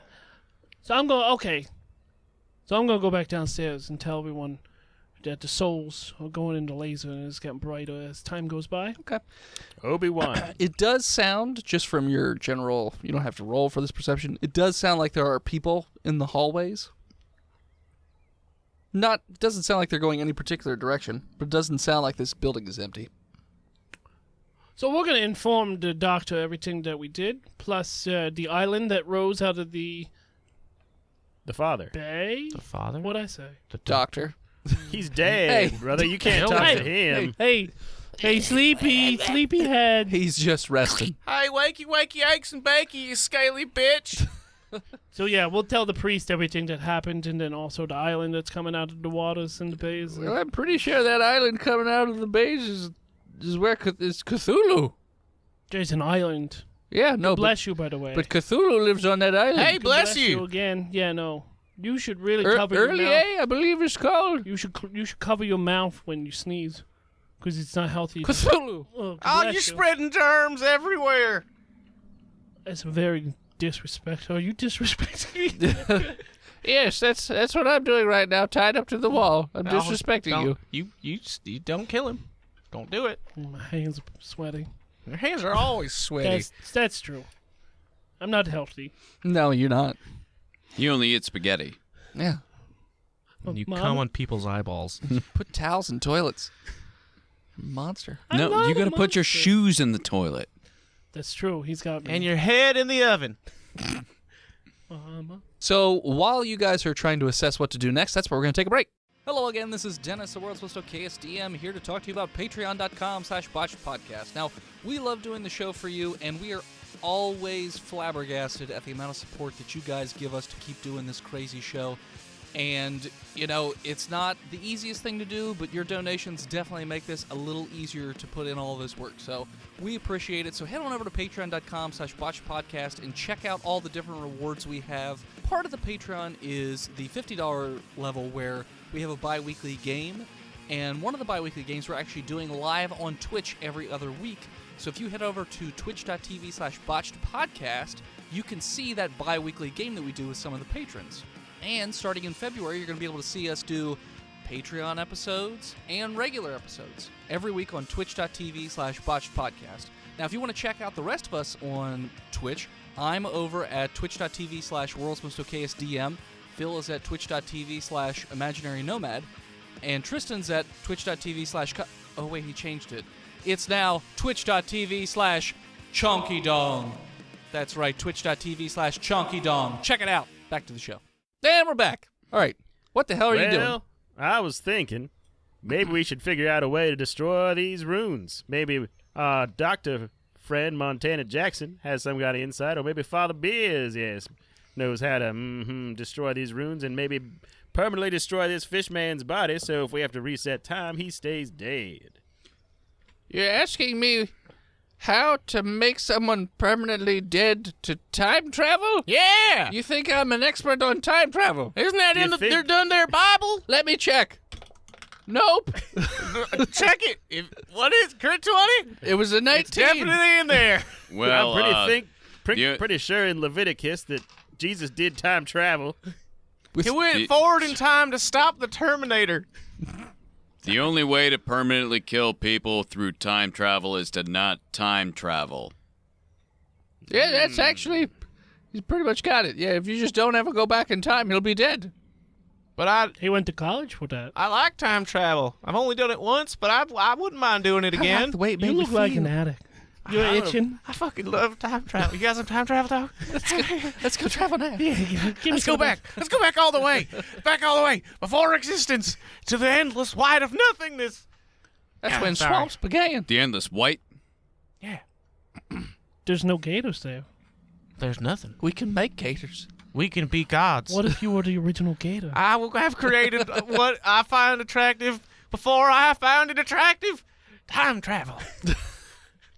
So I'm gonna go back downstairs and tell everyone that the souls are going into laser and it's getting brighter as time goes by. Okay. Obi-Wan. It does sound, just from your general, you don't have to roll for this perception, it does sound like there are people in the hallways. It doesn't sound like they're going any particular direction, but it doesn't sound like this building is empty. So we're gonna inform the doctor everything that we did, plus the island that rose out of the The father. bay. The father? What'd I say? Doctor. He's dead, Hey. brother. You can't talk to him. Hey, sleepyhead. He's just resting. Hey, wakey, aches and bakey, you scaly bitch. So yeah, we'll tell the priest everything that happened, and then also the island that's coming out of the waters and the bays. Well, I'm pretty sure that island coming out of the base is where it's Cthulhu. There's an island. Yeah, no, Bless you, by the way. but Cthulhu lives on that island. Hey, bless you. again. Yeah, no. You should really cover your Early mouth. A, I believe it's called. You should cover your mouth when you sneeze, because it's not healthy. Cthulhu. Oh, Oh, bless you're you. spreading germs everywhere. That's very disrespectful. Are you disrespecting me? Yes, that's what I'm doing right now, tied up to the wall. I'm disrespecting you. You don't kill him. Don't do it. My hands are sweating. Your hands are always sweaty. That's true. I'm not healthy. No, you're not. You only eat spaghetti. Yeah. You Mom? come on people's eyeballs. Put towels in toilets. Monster. I'm No, not you a gotta put your monster. shoes in the toilet. That's true. He's got me. And your head in the oven. So while you guys are trying to assess what to do next, that's where we're going to take a break. Hello again, this is Dennis, the world's most okayest DM, here to talk to you about patreon.com/botchedpodcast. Now, we love doing the show for you, and we are always flabbergasted at the amount of support that you guys give us to keep doing this crazy show. And, you know, it's not the easiest thing to do, but your donations definitely make this a little easier to put in all this work. So we appreciate it. So head on over to patreon.com/botchedpodcast and check out all the different rewards we have. Part of the Patreon is the $50 level where we have a bi-weekly game. And one of the bi-weekly games we're actually doing live on Twitch every other week. So if you head over to twitch.tv/botchedpodcast, you can see that bi-weekly game that we do with some of the patrons. And starting in February, you're going to be able to see us do Patreon episodes and regular episodes every week on twitch.tv/botchedpodcast. Now, if you want to check out the rest of us on Twitch, I'm over at twitch.tv/worldsmostokayest.dm. Phil is at twitch.tv/imaginarynomad. And Tristan's at twitch.tv/ oh, wait, he changed it. It's now twitch.tv/chonkydong. That's right, twitch.tv/chonkydong. Check it out. Back to the show. And we're back. All right. What the hell are you doing? Well, I was thinking maybe we should figure out a way to destroy these runes. Maybe Dr. Friend Montana Jackson has some kind of insight, or maybe Father Beers, knows how to destroy these runes and maybe permanently destroy this fishman's body, so if we have to reset time, he stays dead. You're asking me how to make someone permanently dead to time travel? Yeah! You think I'm an expert on time travel? Isn't that in think- they're done their Bible? Let me check. Nope. Check it. What is crit 20? It was a 19. It's definitely in there. Well, I'm you- pretty sure in Leviticus that Jesus did time travel. He went forward in time to stop the Terminator. the only way to permanently kill people through time travel is to not time travel. Yeah, that's actually... He's pretty much got it. Yeah, if you just don't ever go back in time, he'll be dead. But He went to college for that. I like time travel. I've only done it once, but I wouldn't mind doing it again. Wait, You look like an addict. You're itching. I fucking love time travel. You got some time travel talk? Let's go travel now. Let's go back. Let's go back all the way. Back all the way. Before existence. To the endless white of nothingness. That's when sorry. swamps began. The endless white. Yeah. There's no gators there. There's nothing. We can make gators. We can be gods. What if you were the original gator? I will have created what I find attractive before I found it attractive. Time travel.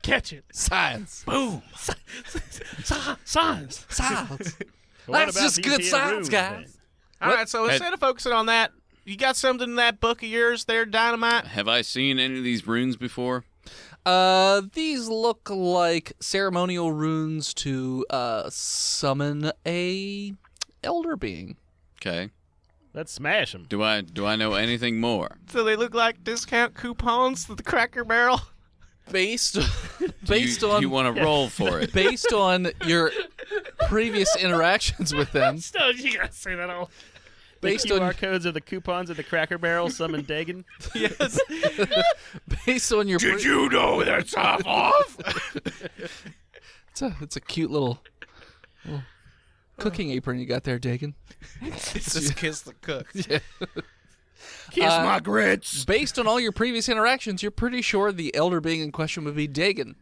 Catch it. Science. Boom. Science. Science. What That's about just these good here science, runes, guys. then? All right, so instead of focusing on that, you got something in that book of yours there, Dynamite? Have I seen any of these runes before? These look like ceremonial runes to summon a elder being. Okay. Let's smash him. Do I know anything more? So they look like discount coupons to the Cracker Barrel? Based Do on you want to roll for it? based on your previous interactions with them, No, you gotta say that all. based The QR on codes of the coupons of the Cracker Barrel summon Dagon. Yes. based on your you know that's half off? it's a cute little cooking apron you got there, Dagon. It's just Kiss the Cook. Kiss my grits. Based on all your previous interactions, you're pretty sure the elder being in question would be Dagon.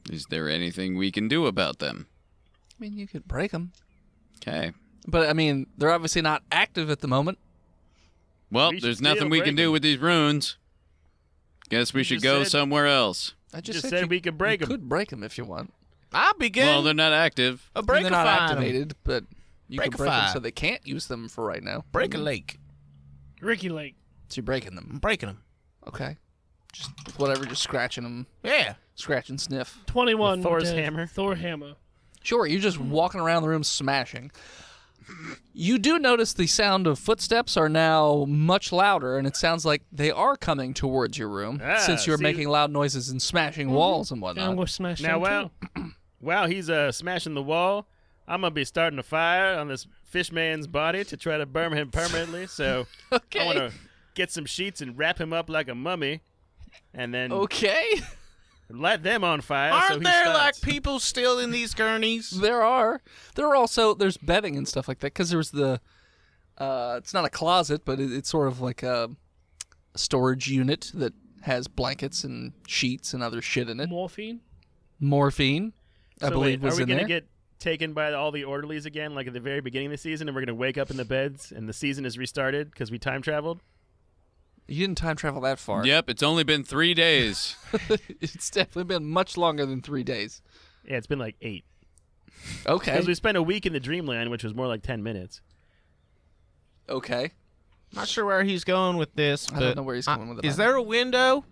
Is there anything we can do about them? I mean, you could break them, Okay. but I mean, they're obviously not active at the moment. Well, We should there's still nothing we break can do 'em. with these runes. Guess we should just go said- somewhere else. I Just said we could break you 'em. could break them if you want. I'll begin Well, they're not active. a I mean, break they're not activated, but you can break them Break-a-fi. so they can't use them for right now. Break a lake. Ricky Lake. So you're breaking them. I'm breaking them. Okay. Just whatever, just scratching them. Yeah. Scratch and sniff. 21. With Thor's dead. hammer. Thor hammer. Sure, you're just walking around the room smashing. You do notice the sound of footsteps are now much louder, and it sounds like they are coming towards your room, since you're see- making loud noises and smashing walls and And I'm whatnot. gonna smash Now, them while he's smashing the wall, I'm gonna be starting a fire on this fishman's body to try to burn him permanently. So Okay. I want to get some sheets and wrap him up like a mummy, and then Okay. light them on fire. so Aren't he there starts. like people still in these gurneys? There are also there's bedding and stuff like that because there's the it's not a closet, but it's sort of like a storage unit that has blankets and sheets and other shit in it. Morphine. Morphine, I So believe, wait, was are we in gonna there. get taken by all the orderlies again, like at the very beginning of the season, and we're gonna wake up in the beds and the season is restarted because we time traveled? You didn't time travel that far. Yep, it's only been 3 days. It's definitely been much longer than 3 days. Yeah, it's been like 8 Okay. because we spent a week in the Dreamland, which was more like 10 minutes. Okay. Not sure where he's going with this, but I don't know where he's going with it. Is there a window?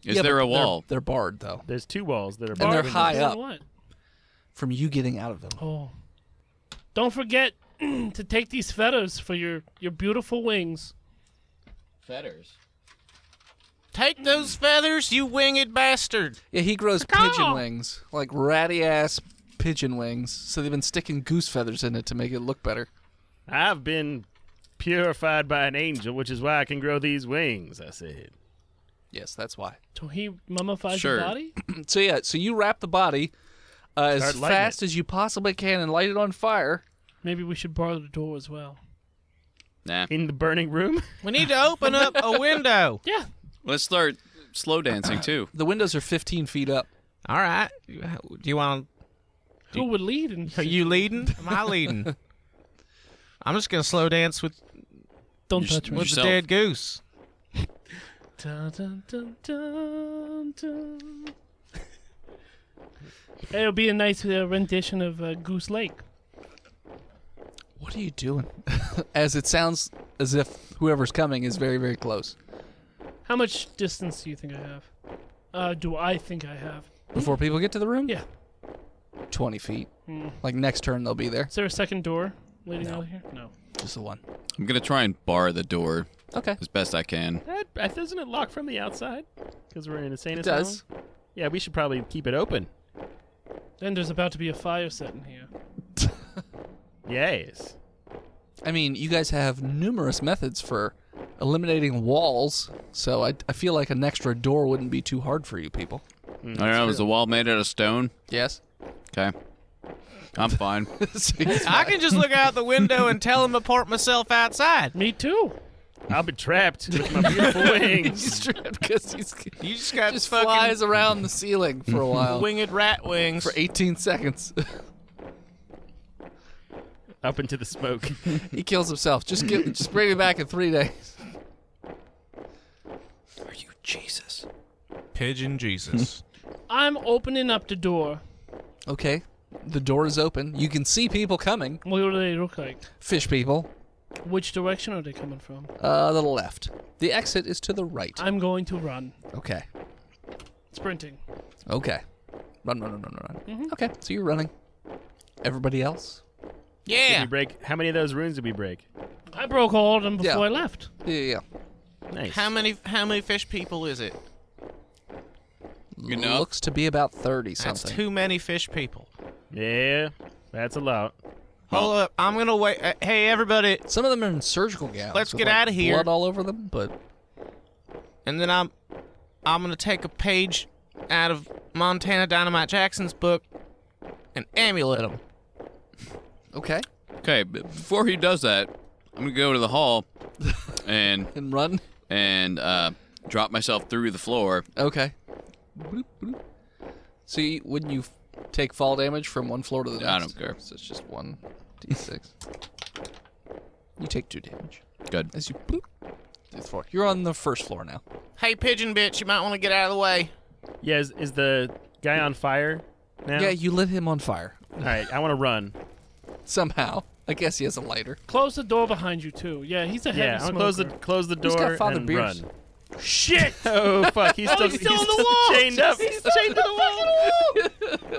Is Yeah, there but a wall? They're barred, though, There's 2 walls that are and they're barred. high Doing up what? from you getting out of them. Oh. Don't forget to take these feathers for your beautiful wings. Feathers. Take those feathers, you winged bastard. Yeah, he grows pigeon wings, like ratty-ass pigeon wings, so they've been sticking goose feathers in it to make it look better. I've been purified by an angel, which is why I can grow these wings, I said. Yes, that's why. So he mummifies Sure. your body? So yeah, so you wrap the body as Start lighting fast it. as you possibly can and light it on fire. Maybe we should borrow the door as well. Nah. In the burning room? We need to open up a window. Yeah. Let's start slow dancing too. The windows are 15 feet up. All right. Do you want? Who would lead? And Are you leading? Am I leading? I'm just gonna slow dance with Don't touch me. the Yourself. dead goose. Dun, dun, dun, dun, dun. It'll be a nice rendition of Goose Lake. What are you doing? As it sounds as if whoever's coming is very, very close. How much distance do you think I have? Do I think I have? Before people get to the room? Yeah. 20 feet. Hmm. Like next turn they'll be there. Is there a second door leading out here? No. Just the one. I'm gonna try and bar the door Okay. as best I can. Doesn't it lock from the outside? Because we're in an insane It asylum? does. Yeah, we should probably keep it open. Then there's about to be a fire set in here. Yes. I mean, you guys have numerous methods for eliminating walls, so I feel like an extra door wouldn't be too hard for you people. I don't know. Is the wall made out of stone? Yes? Okay. I'm fine. I can just look out the window and teleport myself outside. Me too. I'll be trapped with my beautiful wings. He's trapped because he's You just got just fucking flies around the ceiling for a while. winged rat wings. For 18 seconds. Up into the smoke. He kills himself. Just bring me back in 3 days. Are you Jesus? Pigeon Jesus. I'm opening up the door. Okay. The door is open. You can see people coming. What do they look like? Fish people. Which direction are they coming from? The left. The exit is to the right. I'm going to run. Okay. Sprinting. Okay. Run. Okay, so you're running. Everybody else? Did Yeah. we break? How many of those runes did we break? I broke all of them before Yeah. I left. Yeah. Nice. How many fish people is it? Enough. Looks to be about 30 That's something. too many fish people. Yeah, that's a lot. Hold up. I'm gonna wait. Hey, everybody. Some of them are in surgical gowns. Let's with, get like, outta here. Blood all over them, but And then I'm gonna take a page out of Montana Dynamite Jackson's book and amulet him. okay. Okay, but before he does that, I'm gonna go to the hall and And run. drop myself through the floor. Okay. Bloop, bloop. So when you take fall damage from one floor to the next? I don't care. So it's just 1d6. You take 2 damage. Good. As you bloop through the floor. You're on the first floor now. Hey, pigeon bitch, you might want to get out of the way. Yeah, is the guy on fire now? Yeah, you lit him on fire. All right, I want to run. Somehow. I guess he has a lighter. Close the door behind you too. Yeah, he's a heavy Yeah, I'll smoker. close the Who's got door Father and Beers? run. Shit! Oh fuck, he's still, He's still on the wall! chained up. He's chained to the wall!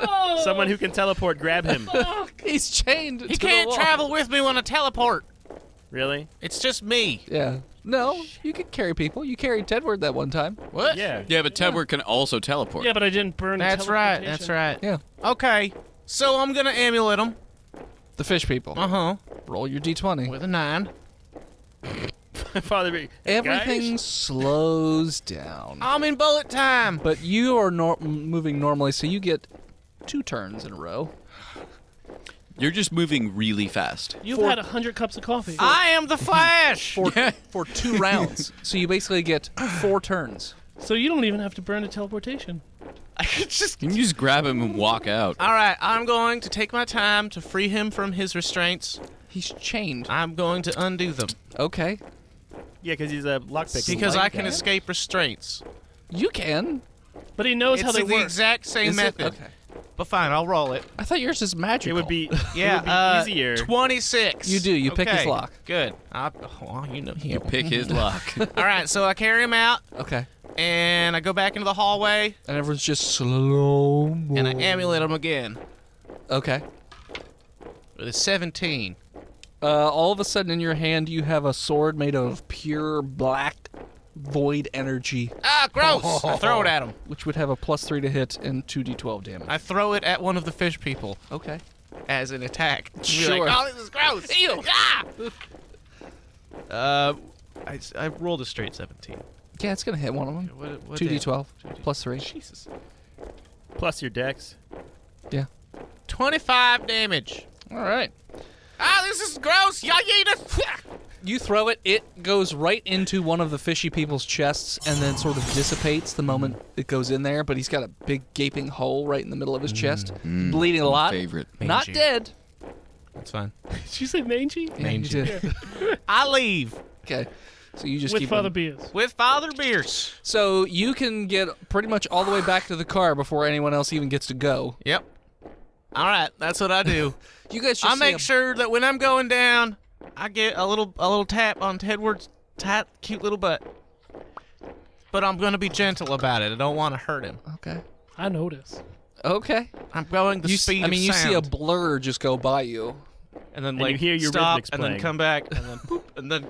Oh, Someone who can teleport, grab him. fuck. He's chained He to can't the wall. travel with me when I teleport. Really? It's just me. Yeah. No, you can carry people. You carried Tedward that one time. What? Yeah. Yeah, but Tedward can also teleport. Yeah, but I didn't burn That's right. teleportation. That's right. Yeah. Okay. So I'm gonna amulet him. The fish people. Uh-huh. Roll your d20. With a 9. Father Beer. Everything Guys? slows down. I'm in bullet time. But you are moving normally, so you get 2 turns in a row. You're just moving really fast. You've had 100 cups of coffee. I am the Flash. For 2 rounds. So you basically get 4 turns. So you don't even have to burn a teleportation. You can just grab him and walk out. All right. I'm going to take my time to free him from his restraints. He's chained. I'm going to undo them Okay. Yeah, because he's a lockpick. because like I can that. escape restraints. You can. But he knows how It's they the work. exact same Is it? method. Okay. But fine, I'll roll it. I thought yours is magical. It would be Yeah, easier. 26. You do. You pick his Okay, lock. Good. Well, you know him. Pick his lock. All right, so I carry him out, Okay. and I go back into the hallway, And everyone's just slow. and I amulet him again Okay. with a 17. All of a sudden, in your hand, you have a sword made of pure black void energy, Ah, gross! I throw it at him. which would have a +3 to hit and 2d12 damage. I throw it at one of the fish people Okay. as an attack. Be Sure. Like, oh, this is gross. Ew. Ah! I rolled a straight 17. Yeah, it's gonna hit one of them. What 2d12 +3. Jesus. Plus your dex. Yeah. 25 damage. All right. Ah, this is gross. Y'all eat it. You throw it, it goes right into one of the fishy people's chests and then sort of dissipates the moment it goes in there, but he's got a big gaping hole right in the middle of his chest, bleeding a lot. Favorite. Not Mangy. dead. That's fine. Did you say mangy? Yeah, you did. I leave Okay. So you just With keep Father on- Beers. with Father Beers. So you can get pretty much all the way back to the car before anyone else even gets to go. Yep. All right, that's what I do. You guys just I see make a- sure that when I'm going down, I get a little tap on Tedward's tight, cute little butt. But I'm gonna be gentle about it. I don't want to hurt him. Okay. I notice. Okay. I'm going the You speed I mean, of you see a sound. blur just go by you. And then And like you hear your stop rhythmics and then playing. come back and then boop and then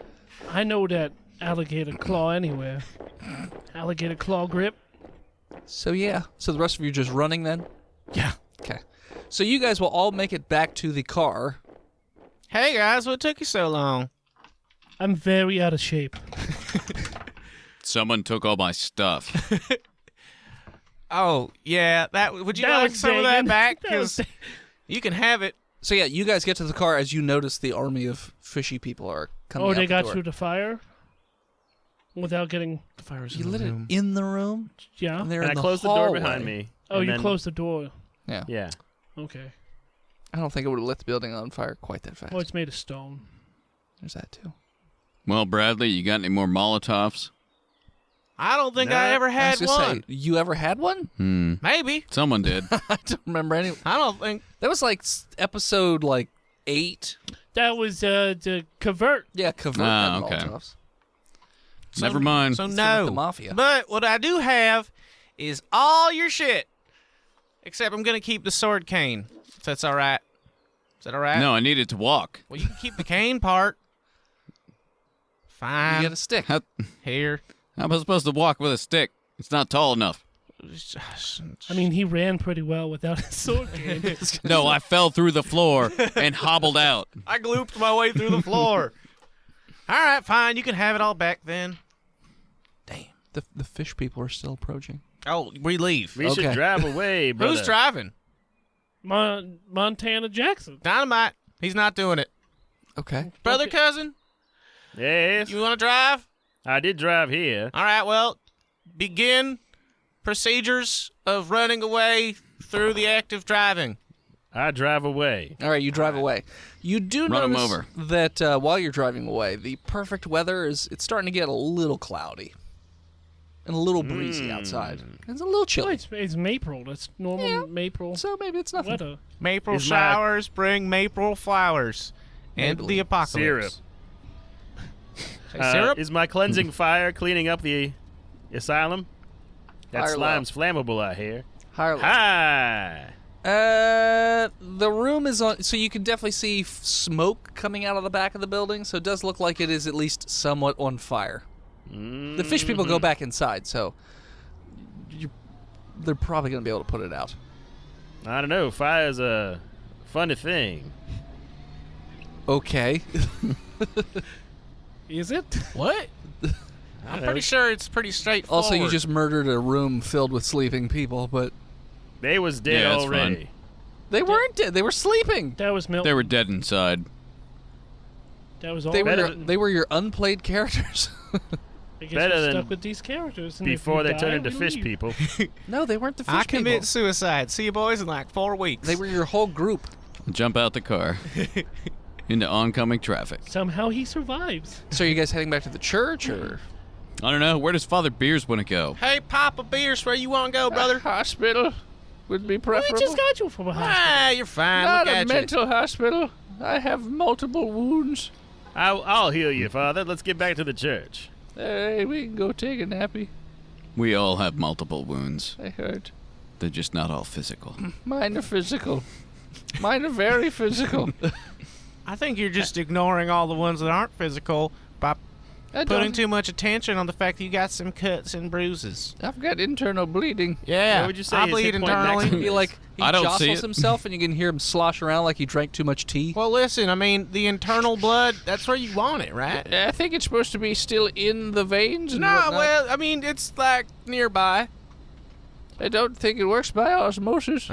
I know that alligator claw anywhere. Alligator claw grip. So yeah. So the rest of you just running then? yeah. Okay. So you guys will all make it back to the car. Hey guys, what took you so long? I'm very out of shape. Someone took all my stuff. Oh yeah, that would you That like was some of that Dagan. back? That was Because you can have it. So yeah, you guys get to the car as you notice the army of fishy people are coming Oh, out they the got door. through the fire? Without getting... The fire's You lit it in the room? Yeah? And they're And in I the closed the door hallway. behind me. Oh, and you then- closed the door. Yeah. Yeah. Okay. I don't think it would have lit the building on fire quite that fast. Well, it's made of stone. There's that too. Well, Bradley, you got any more Molotovs? I don't think Nah, I ever I had was gonna one. say, you ever had one? Maybe. Someone did. I don't remember any. I don't think. That was like episode 8. That was the covert. Yeah, covert Ah, had okay. Molotovs. Never mind. So It's no. like the mafia. But what I do have is all your shit. Except I'm gonna keep the sword cane. If that's all right. Is that all right? No, I needed to walk. Well, you can keep the cane part. You Fine. get a stick. How Here. am I supposed to walk with a stick? It's not tall enough. I mean, he ran pretty well without his sword cane. No, I fell through the floor and hobbled out. I glooped my way through the floor. All right, fine. You can have it all back then. Damn. The fish people are still approaching. Oh, we leave. We should Okay. drive away, brother. Who's driving? Montana Jackson. Dynamite. He's not doing it. Okay. Brother, cousin, Yes. you want to drive? I did drive here. All right, well, begin procedures of running away through the act of driving. I drive away. All right, you drive away. You do Run 'em notice over. that while you're driving away, the perfect weather it's starting to get a little cloudy and a little breezy outside. It's a little Oh, chilly. it's April. That's normal April So maybe it's nothing. weather. Maple Is my- showers bring Maple flowers. And Maple the apocalypse. Syrup. Say syrup? Is my cleansing fire cleaning up the asylum? That Higher slime's flammable, I hear. Higher level. Hi. The room is on, so you can definitely see smoke coming out of the back of the building. So it does look like it is at least somewhat on fire. The fish people go back inside, so they're probably going to be able to put it out. I don't know. Fire's a funny thing. Okay. Is it? What? I'm pretty sure it's pretty straightforward. Also, you just murdered a room filled with sleeping people, but They was dead Yeah, that's already. they weren't dead. They were sleeping. That was Milton. They were dead inside. That was all. They were your unplayed characters. I guess better we're than stuck with these characters. And Before if we they turn die, into we fish leave. people. No, they weren't the fish I people. commit suicide. See you boys in like 4 weeks. They were your whole group. Jump out the car into oncoming traffic. Somehow he survives. So are you guys heading back to the church, or? I don't know. Where does Father Beers want to go? Hey, Papa Beers, where you want to go, brother? Hospital. would be We preferable. just got you from a hospital. You're fine. Not Look a at you. mental hospital. I have multiple wounds. I'll heal you, Father. Let's get back to the church. Hey, we can go take a nappy. We all have multiple wounds. I heard. They're just not all physical. Mine are physical. Mine are very physical. I think you're just ignoring all the ones that aren't physical by I putting don't. too much attention on the fact that you got some cuts and bruises. I've got internal bleeding. Yeah, What would you say I his bleed hit point internally. maximum He like he I don't see jostles it. himself, and you can hear him slosh around like he drank too much tea. Well, listen, I mean, the internal blood, that's where you want it, right? I think it's supposed to be still in the veins. And No, whatnot. well, I mean, it's like nearby. I don't think it works by osmosis.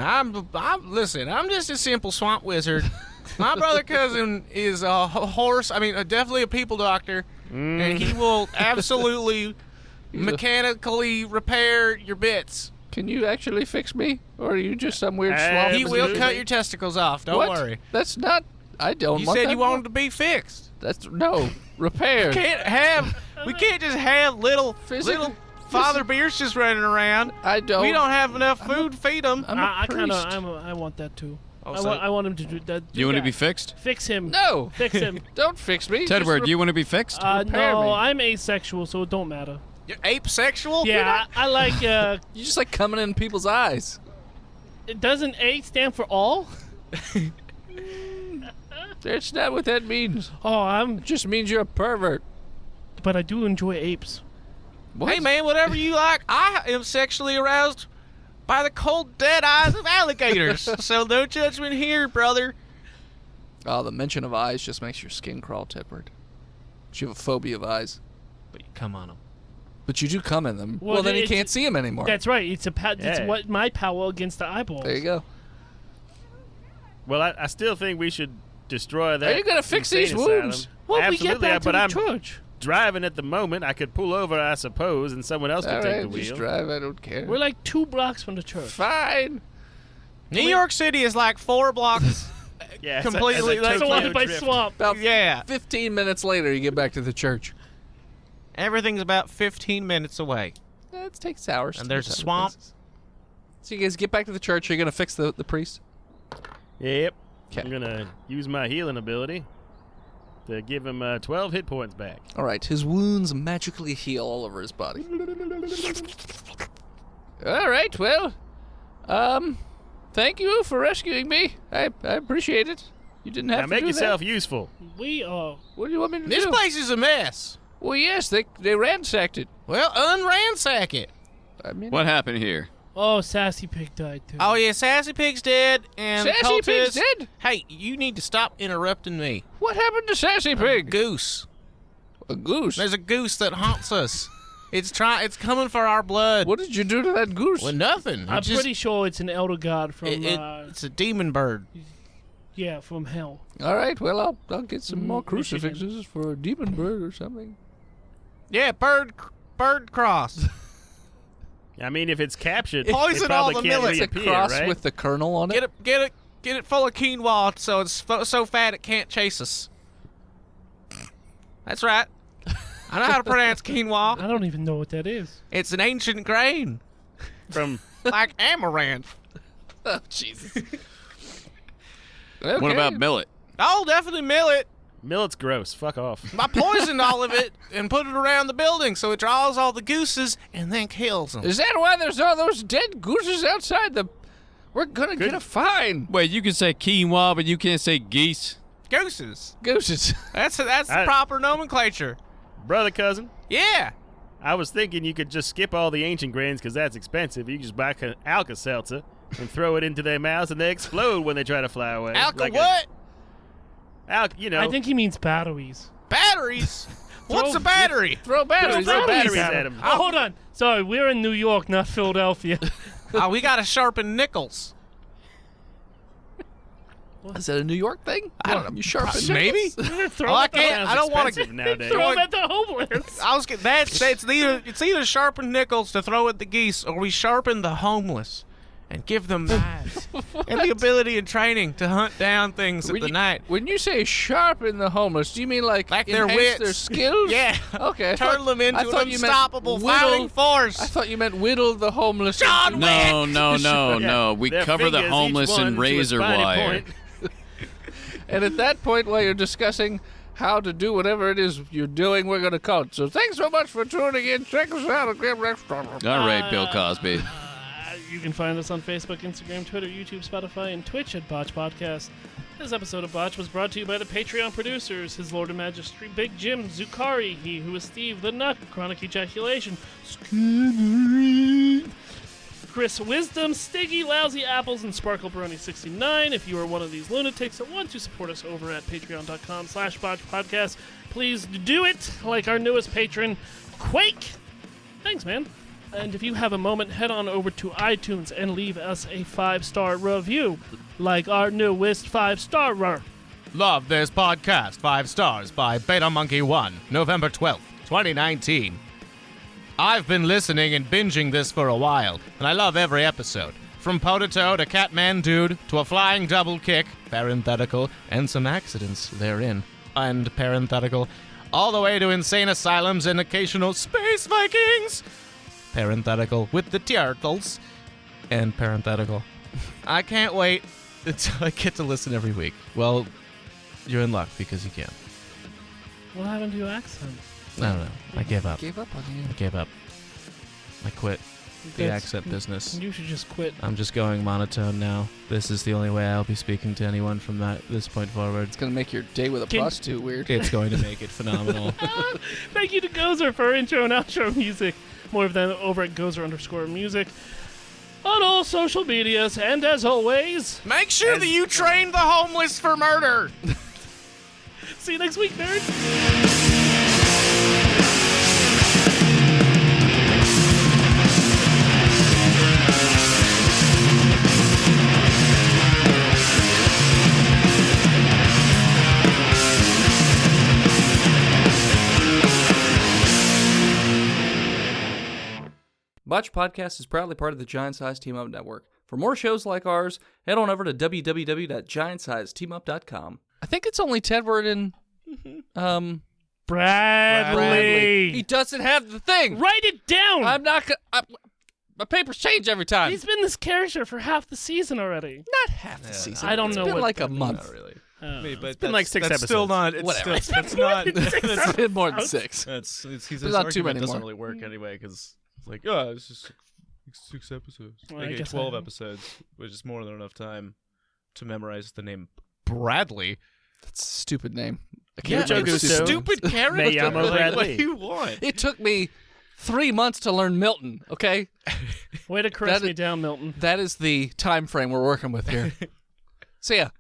Listen, I'm just a simple swamp wizard. My brother cousin is a horse, definitely a people doctor, and he will absolutely mechanically repair your bits. Can you actually fix me, or are you just some weird He swamp? He will Absolutely. cut your testicles off, don't What? worry. That's not. I don't You want said that. you wanted to be fixed. That's no repaired. We can't just have little Physical- Father Beers just running around. I don't. We don't have enough food to feed them. I'm a I kind priest. of, I want that too. Oh, I want him to do that. You want to that. be fixed? Fix him. No, Fix him. don't fix me. Tedward, you want to be fixed? repair No, me. I'm asexual, so it don't matter. You're ape sexual? Yeah, I like. You just like coming in people's eyes. It doesn't A stand for all? That's not what that means. Oh, It just means you're a pervert. but I do enjoy apes. What? Hey, man, whatever you like. I am sexually aroused by the cold, dead eyes of alligators. So no judgment here, brother. Oh, the mention of eyes just makes your skin crawl, Tedward. You have a phobia of eyes. But you come on them. But you do come in them. Well, Well, then you it's- can't see them anymore. That's right. It's it's Yeah. what my power against the eyeballs. There you go. Well, I still think we should destroy that. Are you gonna fix insane these asylum. wounds? Well, Absolutely, we get back to but the I'm church. driving at the moment. I could pull over, I suppose, and someone else could All take right, the just wheel. drive. I don't care. We're like 2 blocks from the church. Fine. New York City is like 4 blocks. Yeah, it's Completely, a like, Tokyo Surrounded by drift. swamp. About Yeah. 15 minutes later, you get back to the church. Everything's about 15 minutes away. It takes hours. And to there's get a to swamp. places. So you guys get back to the church. You're gonna fix the priest. Yep. 'Kay. I'm gonna use my healing ability to give him 12 hit points back. All right. His wounds magically heal all over his body. All right. Well, thank you for rescuing me. I appreciate it. You didn't have Now to make do yourself that. useful. We are. What do you want me to This do? place is a mess. Well, yes, they ransacked it. Well, unransack it. I mean, What happened here? Oh, Sassy Pig died too. Oh, yeah, Sassy Pig's dead. And Sassy Cultist- Pig's dead? Hey, you need to stop interrupting me. What happened to Sassy Pig? Goose. A goose. There's a goose that haunts us. It's coming for our blood. What did you do to that goose? Well, nothing. I'm pretty sure it's an elder god from. It's a demon bird. Yeah, from hell. All right, well, I'll get some more Michigan. crucifixes for a demon bird or something. Yeah, bird cross. I mean, if it's captured, Poison it probably all the can't millets. It's a reappear, cross right? with the kernel on it. Get it full of quinoa so it's so fat it can't chase us. That's right. I know how to pronounce quinoa. I don't even know what that is. It's an ancient grain, From like amaranth. Oh, Jesus. What about millet? Oh, definitely millet. millet's gross. Fuck off. I poisoned all of it and put it around the building so it draws all the gooses and then kills them. Is that why there's all those dead gooses outside the... We're gonna get a fine. Wait, you can say quinoa, but you can't say geese. Gooses. Gooses. That's the I- proper nomenclature. Brother, cousin, Yeah. I was thinking you could just skip all the ancient grains because that's expensive. You can just buy Alka-Seltzer and throw it into their mouths and they explode when they try to fly away. Alka Like what? You know. I think he means batteries. Batteries? What's Throw- a battery? Throw batteries. throw at batteries them. at him. Oh, hold on. Sorry, we're in New York, not Philadelphia. Oh, we got to sharpen nickels. Is that a New York thing? I don't know. You sharpen Maybe. Throw Oh, I at the can't. I don't want to. Expensive nowadays. Throw Throw them at the homeless. I was get that's it's either sharpen nickels to throw at the geese or we sharpen the homeless, and give them knives and the ability and training to hunt down things at the night. When you say sharpen the homeless, do you mean like Their enhance wits. their skills? Yeah. Okay. Turn them into an you meant unstoppable whittle- fighting force. I thought you meant whittle the homeless. John No, no, no, no. We Their cover the fingers, homeless each one in to a razor spiny wire. point. And at that point, while you're discussing how to do whatever it is you're doing, we're going to call it. So thanks so much for tuning in. Check us out at All right, Bill Cosby. You can find us on Facebook, Instagram, Twitter, YouTube, Spotify, and Twitch at Botch Podcast. This episode of Botch was brought to you by the Patreon producers, His Lord and Majesty, Big Jim, Zukari, He Who is Steve, The Nuck, Chronic Ejaculation, Skinnery, Chris Wisdom, Stiggy, Lousy Apples, and Sparkle Brony 69. If you are one of these lunatics that want to support us over at patreon.com/botchpodcast, please do it like our newest patron, Quake. Thanks, man. And if you have a moment, head on over to iTunes and leave us a 5-star review, like our newest 5-starer. Love this podcast. 5 stars by Beta Monkey 1, November 12th, 2019. I've been listening and binging this for a while, and I love every episode. From Potato to Catman Dude to a flying double kick, parenthetical, and some accidents therein, and parenthetical, all the way to insane asylums and occasional space Vikings, parenthetical, with the turtles, and parenthetical. I can't wait until I get to listen every week. Well, you're in luck because you can. What happened to your accent? I don't know. I gave up. Gave up on you. I gave up. I quit the That's- accent business. You should just quit. I'm just going monotone now. This is the only way I'll be speaking to anyone from this point forward. It's going to make your day with a prostitute weird. It's going to make it phenomenal. Thank you to Gozer for our intro and outro music. More of them over at Gozer_music on all social medias. And as always, Make sure that you train the homeless for murder. see you next week, nerds. Botched Podcast is proudly part of the Giant Size Team Up Network. For more shows like ours, head on over to www.giantsizetemaup.com. I think it's only Tedward and Bradley. He doesn't have the thing. Write it down. I'm not gonna. My papers change every time. He's been this character for half the season already. Not half the season. I don't It's know been what like that a month. Not really. Oh. It's been like 6 episodes. Still not. It's Whatever. Still, that's not. It's been more than 6. That's. His There's not too argument many doesn't more. really work anyway because it's like, oh, it's just 6 episodes. Well, I Okay, guess 12 I- episodes, which is more than enough time to memorize the name Bradley. That's a stupid name. I Yeah, can't remember Joe the Gusto. stupid Stupid character. Me llamo Like, Bradley. What do you want? It took me 3 months to learn Milton, okay? Way to caress That me is- down, Milton. That is the time frame we're working with here. See ya.